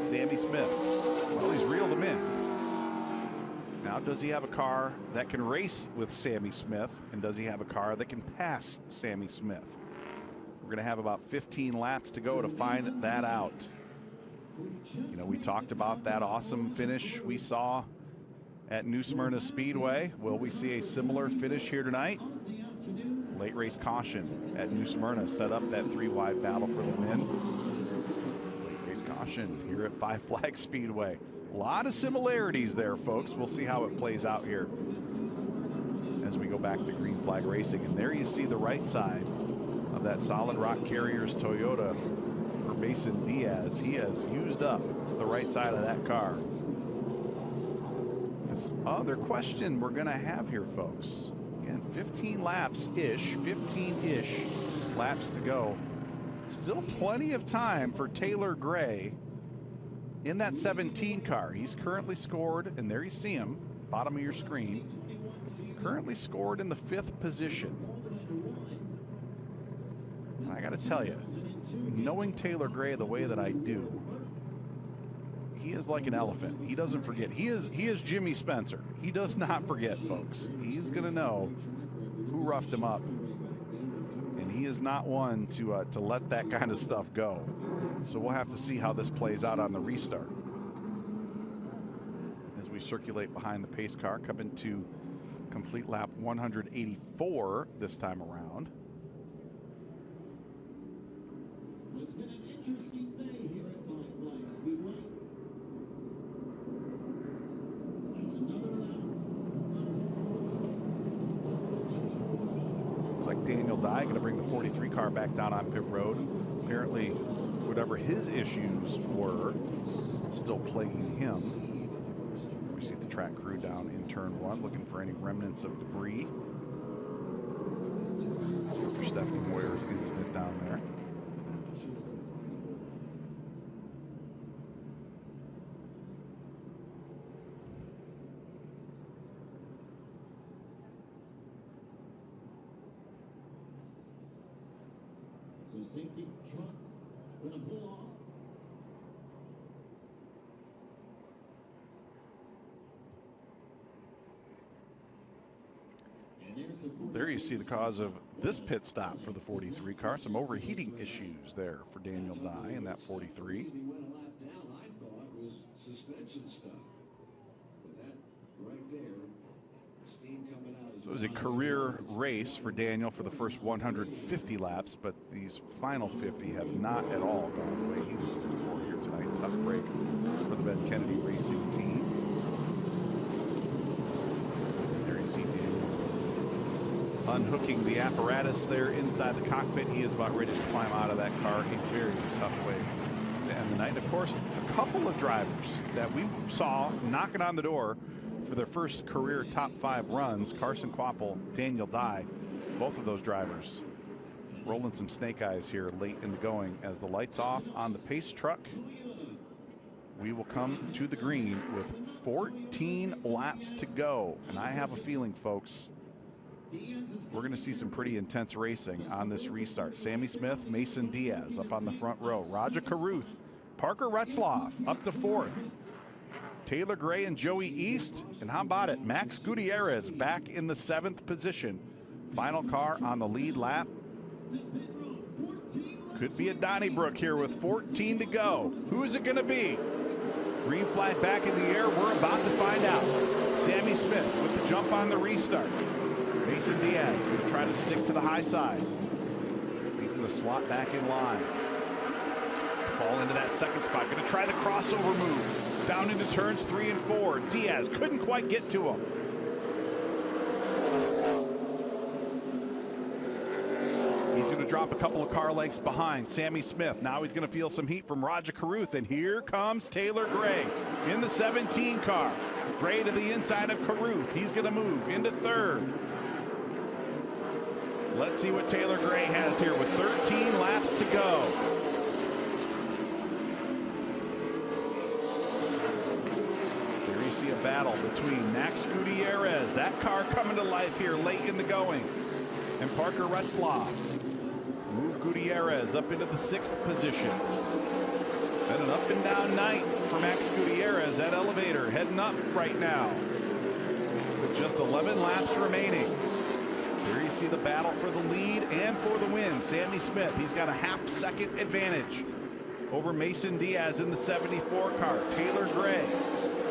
[SPEAKER 1] Sammy Smith. Well, he's reeled him in. Now, does he have a car that can race with Sammy Smith, and does he have a car that can pass Sammy Smith? We're going to have about 15 laps to go to find that out. You know, we talked about that awesome finish we saw at New Smyrna Speedway. Will we see a similar finish here tonight? Late race caution at New Smyrna set up that 3-wide battle for the win. Late race caution here at Five Flags Speedway. A lot of similarities there, folks. We'll see how it plays out here as we go back to green flag racing. And there you see the right side of that Solid Rock Carriers Toyota for Mason Diaz. He has used up the right side of that car. This other question we're going to have here, folks. Again, 15 laps-ish, 15-ish laps to go Still plenty of time for Taylor Gray in that 17 car. He's currently scored, and there you see him, bottom of your screen, currently scored in the 5th position. And I got to tell you, knowing Taylor Gray the way that I do, he is like an elephant. He doesn't forget. He is Jimmy Spencer. He does not forget, folks. He's going to know who roughed him up. And he is not one to let that kind of stuff go. So we'll have to see how this plays out on the restart. As we circulate behind the pace car, coming to complete lap 184 this time around.
[SPEAKER 4] It's been an interesting day here at Speedway. There's another lap.
[SPEAKER 1] Looks like Daniel Dye going to bring the 43 car back down on pit road. Apparently, whatever his issues were, still plaguing him. We see the track crew down in turn 1, looking for any remnants of debris for Stephanie Moyer's incident down there.
[SPEAKER 4] So safety truck gonna pull off.
[SPEAKER 1] There you see the cause of this pit stop for the 43 car. Some overheating issues there for Daniel Dye in that 43.
[SPEAKER 4] He went a lap down. I thought was suspension stuff. But that right there, steam coming out.
[SPEAKER 1] So it was a career race for Daniel for the first 150 laps, but these final 50 have not at all gone the way he was looking for here tonight. Tough break for the Ben Kennedy Racing team. And there you see Daniel unhooking the apparatus there inside the cockpit. He is about ready to climb out of that car. A very tough way to end the night. And of course, a couple of drivers that we saw knocking on the door for their first career top 5 runs, Carson Waffle, Daniel Dye, both of those drivers rolling some snake eyes here late in the going. As the lights off on the pace truck, we will come to the green with 14 laps to go. And I have a feeling, folks, we're going to see some pretty intense racing on this restart. Sammy Smith, Mason Diaz up on the front row. Roger Carruth, Parker Retzlaff up to 4th. Taylor Gray and Joey East. And how about it? Max Gutierrez back in the 7th position. Final car on the lead lap. Could be a Donnybrook here with 14 to go. Who is it going to be? Green flag back in the air. We're about to find out. Sammy Smith with the jump on the restart. Mason Diaz going to try to stick to the high side. He's going to slot back in line. Fall into that second spot. Going to try the crossover move. Down into turns 3 and 4. Diaz couldn't quite get to him. He's going to drop a couple of car lengths behind Sammy Smith. Now he's going to feel some heat from Roger Carruth. And here comes Taylor Gray in the 17 car. Gray to the inside of Carruth. He's going to move into 3rd. Let's see what Taylor Gray has here with 13 laps to go. There you see a battle between Max Gutierrez, that car coming to life here late in the going, and Parker Retzlaff. Move Gutierrez up into the 6th position. Been an up and down night for Max Gutierrez. That elevator heading up right now with just 11 laps remaining. There you see the battle for the lead and for the win. Sammy Smith, he's got a half-second advantage over Mason Diaz in the 74 car. Taylor Gray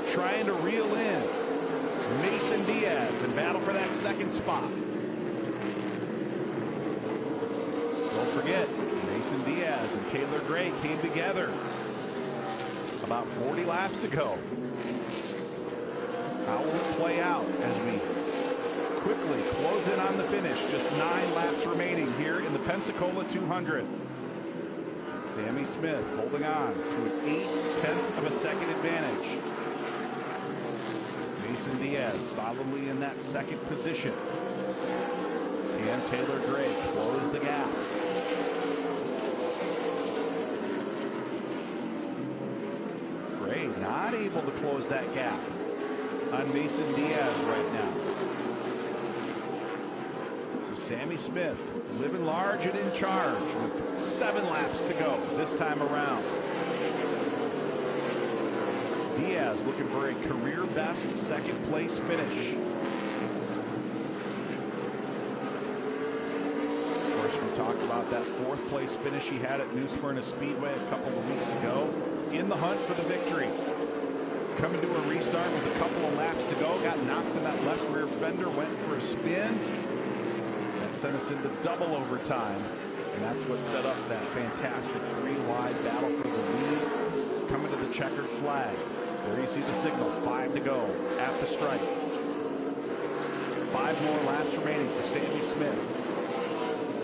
[SPEAKER 1] trying to reel in Mason Diaz and battle for that 2nd spot. Don't forget, Mason Diaz and Taylor Gray came together about 40 laps ago. How will it play out as we quickly close in on the finish? Just 9 laps remaining here in the Pensacola 200. Sammy Smith holding on to an 0.8 of a second advantage. Mason Diaz solidly in that 2nd position. And Taylor Gray closed the gap. not able to close that gap on Mason Diaz right now. So Sammy Smith living large and in charge with 7 laps to go this time around. Diaz looking for a career best second place finish. Of course, we talked about that 4th place finish he had at New Smyrna Speedway a couple of weeks ago. In the hunt for the victory. Coming to a restart with a couple of laps to go. Got knocked in that left rear fender, went for a spin. That sent us into double overtime. And that's what set up that fantastic 3-wide battle for the lead. Coming to the checkered flag. There you see the signal, 5 to go at the stripe. 5 more laps remaining for Sammy Smith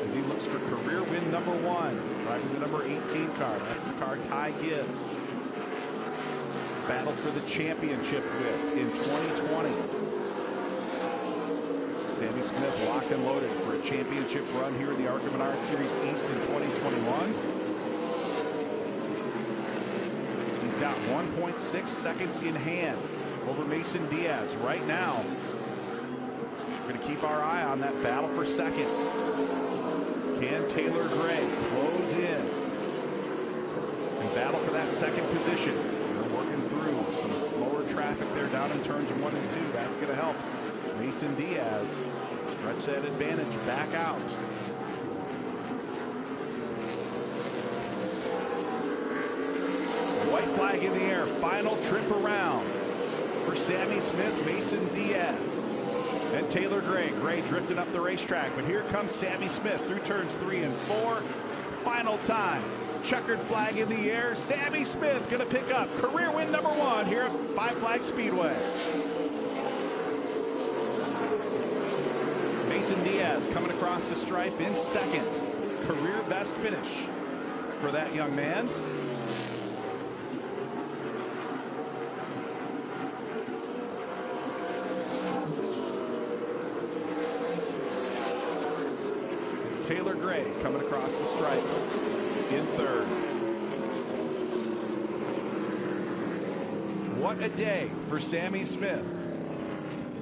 [SPEAKER 1] as he looks for career win number 1, driving the number 18 car. That's the car Ty Gibbs battled for the championship with in 2020. Sammy Smith locked and loaded for a championship run here in the ARCA Menards Series East in 2021. He's got 1.6 seconds in hand over Mason Diaz right now. We're going to keep our eye on that battle for second. Can Taylor Gray close in and battle for that second position? They're working through some slower traffic there down in turns 1 and 2. That's going to help Mason Diaz stretch that advantage back out. White flag in the air. Final trip around for Sammy Smith, Mason Diaz, and Taylor Gray. Gray drifting up the racetrack, but here comes Sammy Smith through turns 3 and 4. Final time. Checkered flag in the air. Sammy Smith going to pick up career win number 1 here at Five Flag Speedway. Mason Diaz coming across the stripe in second. Career best finish for that young man. Taylor Gray coming across the stripe in third. What a day for Sammy Smith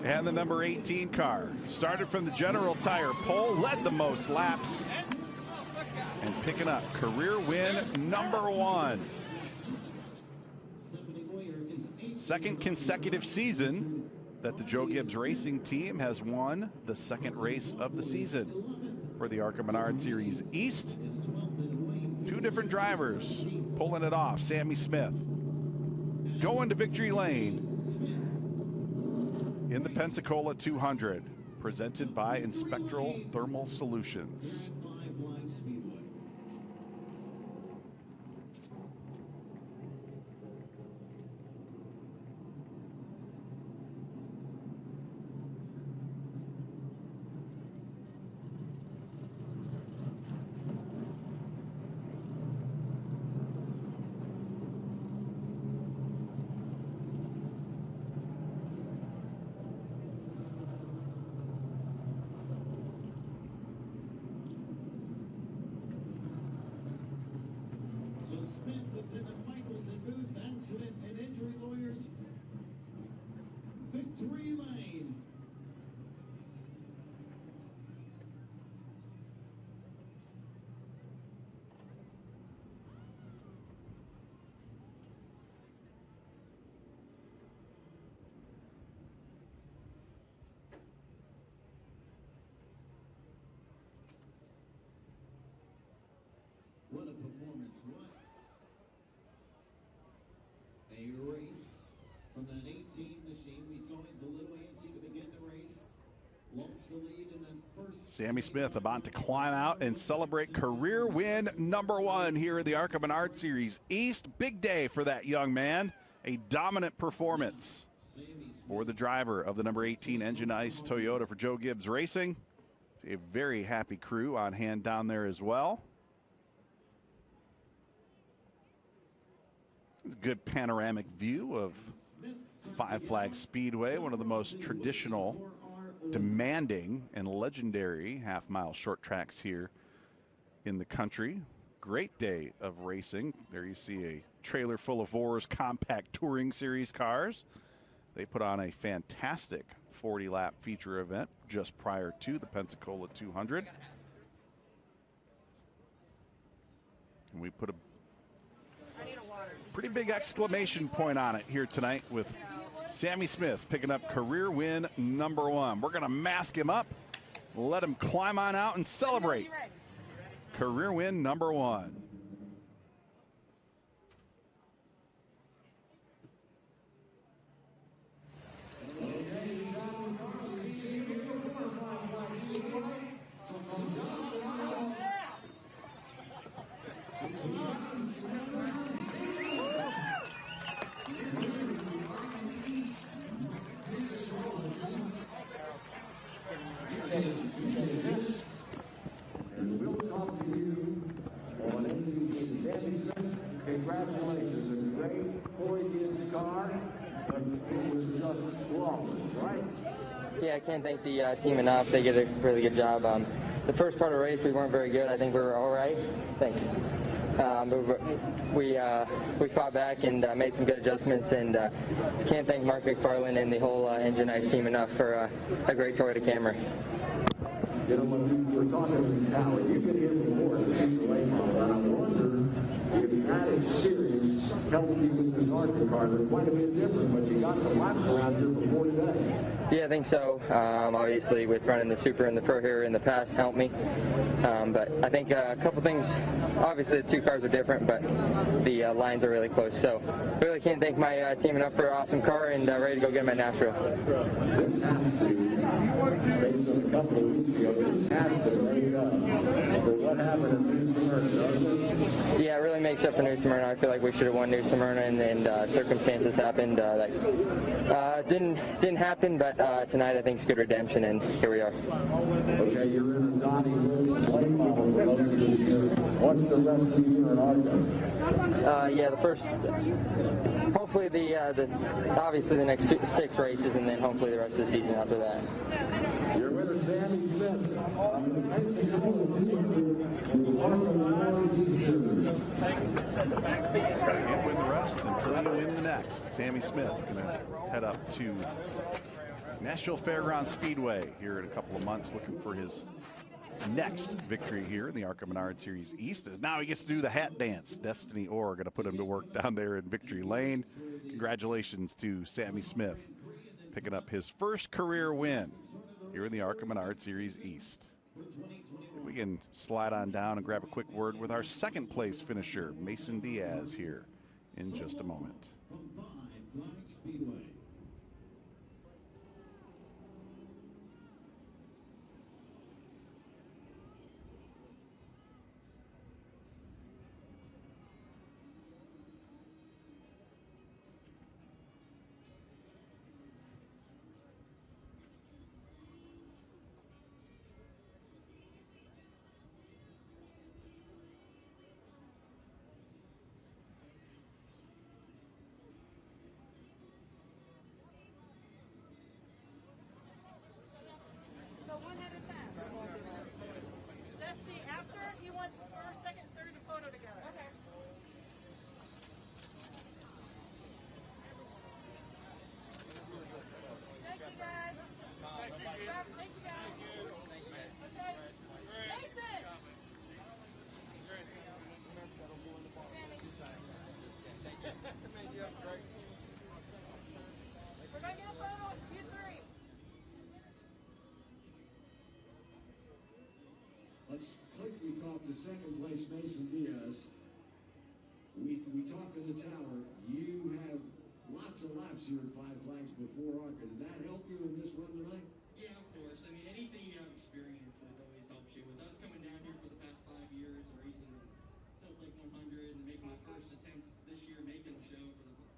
[SPEAKER 1] and the number 18 car. Started from the General Tire pole, led the most laps, and picking up career win number 1. Second consecutive season that the Joe Gibbs Racing team has won the second race of the season for the ARCA Menards Series East. 2 different drivers pulling it off. Sammy Smith going to victory lane in the Pensacola 200, presented by Inspectral Thermal Solutions.
[SPEAKER 4] Victory lane. What a performance. What a race from that 18 machine. We saw he's a little antsy to begin the race. Lost the lead in that first. Sammy Smith about to climb out and celebrate career win number 1 here at the ARCA Menards Series East. Big day for that young man. A dominant performance for the driver of the number 18 Engine Ice Toyota for Joe Gibbs Racing. A very happy crew on hand down there as well. Good panoramic view of Five Flag Speedway, one of the most traditional, demanding, and legendary half-mile short tracks here in the country.
[SPEAKER 1] great day of racing. There you see a trailer full of Vors Compact Touring Series cars. They put on a fantastic 40-lap feature event just prior to the Pensacola 200. And we put a pretty big exclamation point on it here tonight with Sammy Smith picking up career win #1. We're going to mask him up, let him climb on out and celebrate career win #1.
[SPEAKER 4] And we'll talk to you on ACC. Sammy Smith, congratulations. A great 40 Gibbs car, but it was just flawless, right?
[SPEAKER 3] Yeah, I can't thank the team enough. They did a really good job. The first part of the race, we weren't very good. I think we were all right. Thanks. We fought back and made some good adjustments, and can't thank Mark McFarland and the whole Engine Ice team enough for a great Toyota Camry.
[SPEAKER 4] You know, when we were talking to Howard, you've been here before to see the late model, and I wonder if that experience helped you with this ARCA car. They're quite a bit different, but you got some laps around here before today.
[SPEAKER 3] Yeah, I think so. Obviously, with running the Super and the Pro here in the past helped me. But I think a couple things, obviously the two cars are different, but the lines are really close. So really can't thank my team enough for an awesome car, and ready to go get my Nashville.
[SPEAKER 4] This has to, based on a couple of weeks ago, this has to make up for what happened at New Smyrna, doesn't it?
[SPEAKER 3] Yeah, it really makes up for New Smyrna. I feel like we should have won New Smyrna, and circumstances happened that didn't happen, but tonight I think it's good redemption, and here we are.
[SPEAKER 4] Okay, you're in a Dottie late model for most of the year. What's the rest of the year in ARCA?
[SPEAKER 3] Yeah, the first, hopefully obviously the next 6 races, and then hopefully the rest of the season after that.
[SPEAKER 4] You're with us, Sammy Smith.
[SPEAKER 1] Can't win the rest until you win the next. Sammy Smith going to head up to Nashville Fairgrounds Speedway here in a couple of months, looking for his next victory here in the ARCA Menards Series East, as now he gets to do the hat dance. Destiny Orr going to put him to work down there in Victory Lane. Congratulations to Sammy Smith picking up his first career win here in the ARCA Menards Series East. We can slide on down and grab a quick word with our second place finisher, Mason Diaz, here in just a moment.
[SPEAKER 4] Let's quickly talk to second place Mason Diaz. We talked in the tower. You have lots of laps here at Five Flags before ARCA. Did that help you in this run tonight?
[SPEAKER 5] Yeah, of course. I mean, anything you have experience with always helps you. With us coming down here for the past 5 years, racing Salt Lake 100 and making my first attempt this year making the show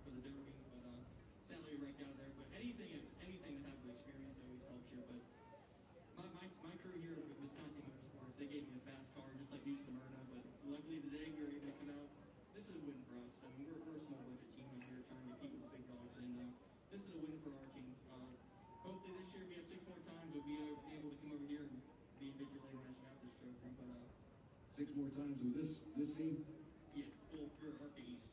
[SPEAKER 5] for the Derby, but sadly wrecked out there. But anything to have with experience always helps you. But my crew here with Wisconsin Motorsports, they gave me a fast car just like New Smyrna. But luckily today we were able to come out. This is a win for us. I mean, we're a small budget team out here trying to compete with the big dogs, and this is a win for our team. Hopefully this year we have 6 more times we'll be able to come over here and
[SPEAKER 4] 6 more times with this team?
[SPEAKER 5] Yeah, well, for ARCA East.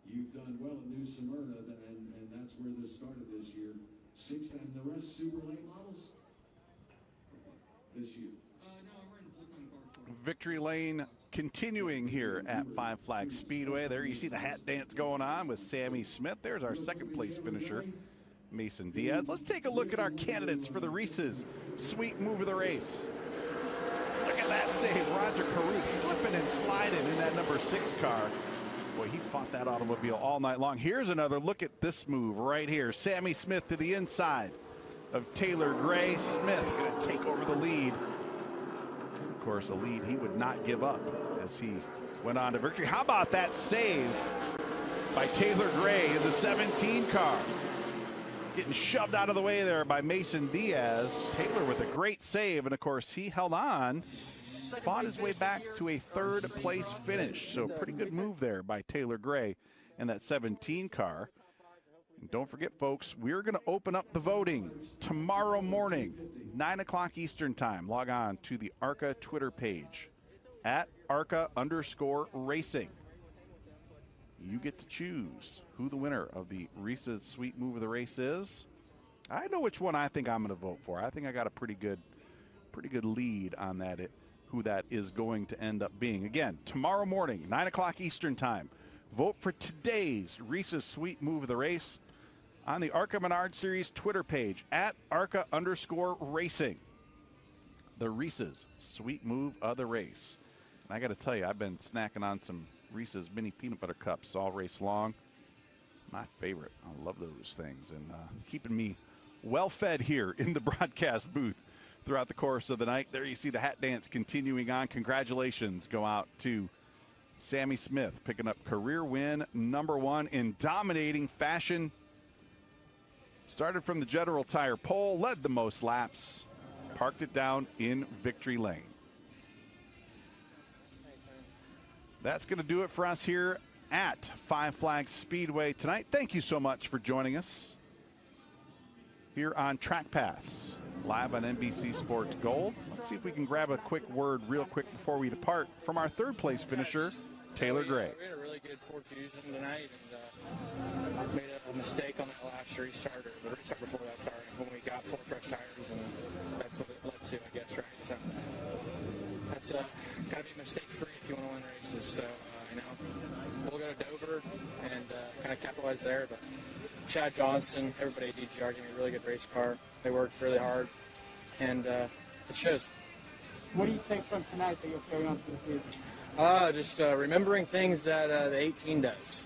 [SPEAKER 4] You've done well in New Smyrna, and that's where this started this year. 6 times. The rest super late models this year.
[SPEAKER 5] No, I'm running full-time car for it.
[SPEAKER 1] Victory lane continuing here at Five Flags Speedway. There you see the hat dance going on with Sammy Smith. There's our second place finisher, Mason Diaz. Let's take a look at our candidates for the Reese's Sweet Move of the Race. Look at that save. Roger Caruth slipping and sliding in that number 6 car. Boy, he fought that automobile all night long. Here's another look at this move right here. Sammy Smith to the inside of Taylor Gray. Smith going to take over the lead. Of course, a lead he would not give up as he went on to victory. How about that save by Taylor Gray in the 17 car? Getting shoved out of the way there by Mason Diaz. Taylor with a great save, and of course he held on, fought his way back to a 3rd place finish. So pretty good move there by Taylor Gray in that 17 car. And don't forget, folks, we're going to open up the voting tomorrow morning, 9 o'clock Eastern time. Log on to the ARCA Twitter page at ARCA_racing. You get to choose who the winner of the Reese's Sweet Move of the Race is. I know which one I think I'm going to vote for. I think I got a pretty good lead on that, who that is going to end up being. Again, tomorrow morning, 9 o'clock Eastern time. Vote for today's Reese's Sweet Move of the Race on the ARCA Menards Series Twitter page at ARCA_racing. The Reese's Sweet Move of the Race. And I got to tell you, I've been snacking on some Reese's mini peanut butter cups all race long. My favorite. I love those things, and keeping me well fed here in the broadcast booth throughout the course of the night. There you see the hat dance continuing on. Congratulations go out to Sammy Smith, picking up career win number 1 in dominating fashion. Started from the General Tire pole, led the most laps, parked it down in victory lane. That's going to do it for us here at Five Flags Speedway tonight. Thank you so much for joining us here on Track Pass, live on NBC Sports Gold. Let's see if we can grab a quick word real quick before we depart from our 3rd place finisher, Taylor Gray.
[SPEAKER 6] We had a really good Ford Fusion tonight, and made a mistake on that last restart, or the restart before that, sorry, when we got 4 fresh tires, and that's what it led to, I guess, right? So that's got to be mistake-free if you want to win races. So, we'll go to Dover and kind of capitalize there. But Chad Johnson, everybody at DGR gave me a really good race car. They worked really hard, and it shows.
[SPEAKER 2] What do you take from tonight that you'll carry on to the season?
[SPEAKER 6] Just remembering things that the 18 does.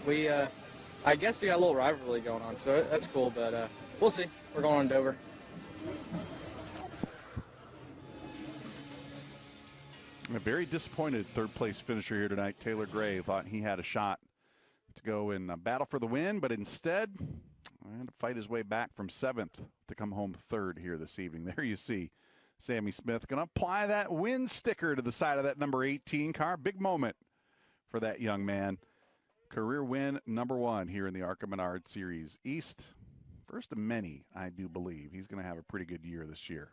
[SPEAKER 6] We, I guess we got a little rivalry going on, so that's cool. But we'll see. We're going on Dover.
[SPEAKER 1] A very disappointed 3rd place finisher here tonight. Taylor Gray thought he had a shot to go and battle for the win, but instead had to fight his way back from 7th to come home 3rd here this evening. There you see Sammy Smith going to apply that win sticker to the side of that number 18 car. Big moment for that young man. Career win number 1 here in the ARCA Menards Series East. First of many, I do believe. He's going to have a pretty good year this year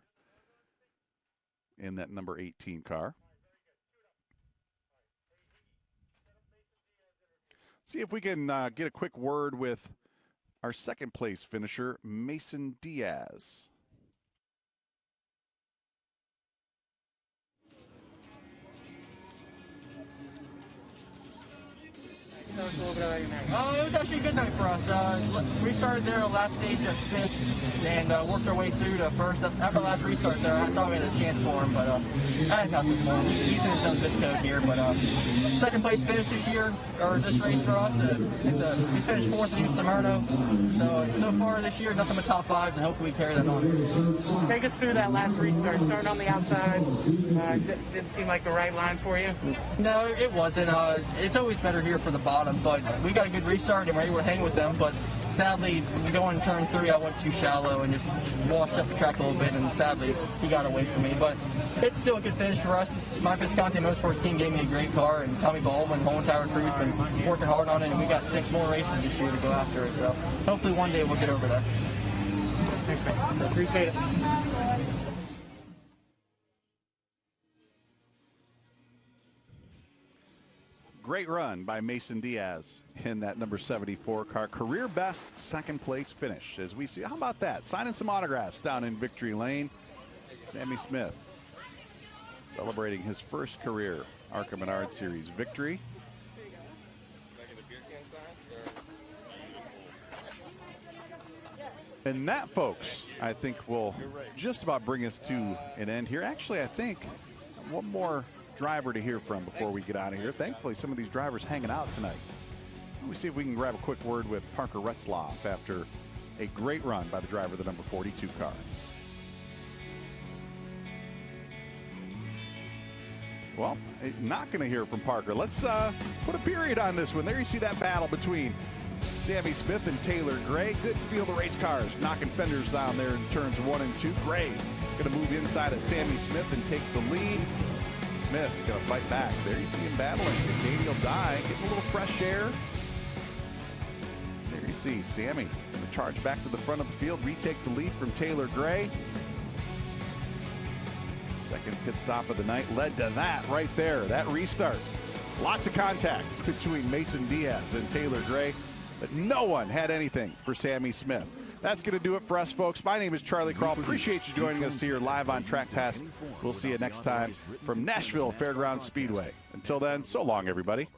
[SPEAKER 1] in that number 18 car. See if we can get a quick word with our 2nd place finisher, Mason Diaz.
[SPEAKER 5] It was actually a good night for us. We started there last stage at 5th and worked our way through to 1st. After the last restart there, I thought we had a chance for him, but I had nothing for him. He's in his own zip code here, but 2nd place finish this year, or this race for us. We finished 4th in New Smyrna. So far this year, nothing but top 5s, and hopefully we carry that on.
[SPEAKER 2] Take us through that last restart. Starting on the outside, didn't seem like the right line for you.
[SPEAKER 5] No, it wasn't. It's always better here for the bottom, but we got a good restart and we were hanging with them. But sadly, going turn 3, I went too shallow and just washed up the track a little bit, and sadly, he got away from me. But it's still a good finish for us. My Visconti Motorsports team gave me a great car, and Tommy Baldwin, Home Tower Crew's been working hard on it, and we got 6 more races this year to go after it. So hopefully one day we'll get over there.
[SPEAKER 2] Thanks, man. Appreciate it.
[SPEAKER 1] Great run by Mason Diaz in that number 74 car. Career best second place finish as we see. How about that? Signing some autographs down in Victory Lane. Sammy Smith celebrating his first career ARCA Menards Series victory. And that, folks, I think will just about bring us to an end here. Actually, I think one more driver to hear from before we get out of here. Thankfully, some of these drivers hanging out tonight. Let me see if we can grab a quick word with Parker Retzlaff after a great run by the driver of the number 42 car. Well, not going to hear from Parker. Let's put a period on this one. There you see that battle between Sammy Smith and Taylor Gray. Good field of race cars knocking fenders down there in turns 1 and 2. Gray going to move inside of Sammy Smith and take the lead. Smith going to fight back. There you see him battling. Daniel Dye getting a little fresh air. There you see Sammy going to charge back to the front of the field, retake the lead from Taylor Gray. Second pit stop of the night led to that right there, that restart. Lots of contact between Mason Diaz and Taylor Gray, but no one had anything for Sammy Smith. That's going to do it for us, folks. My name is Charlie Crawl. Appreciate you joining us here live on Track Pass. We'll see you next time from Nashville Fairgrounds Speedway. Until then, so long, everybody.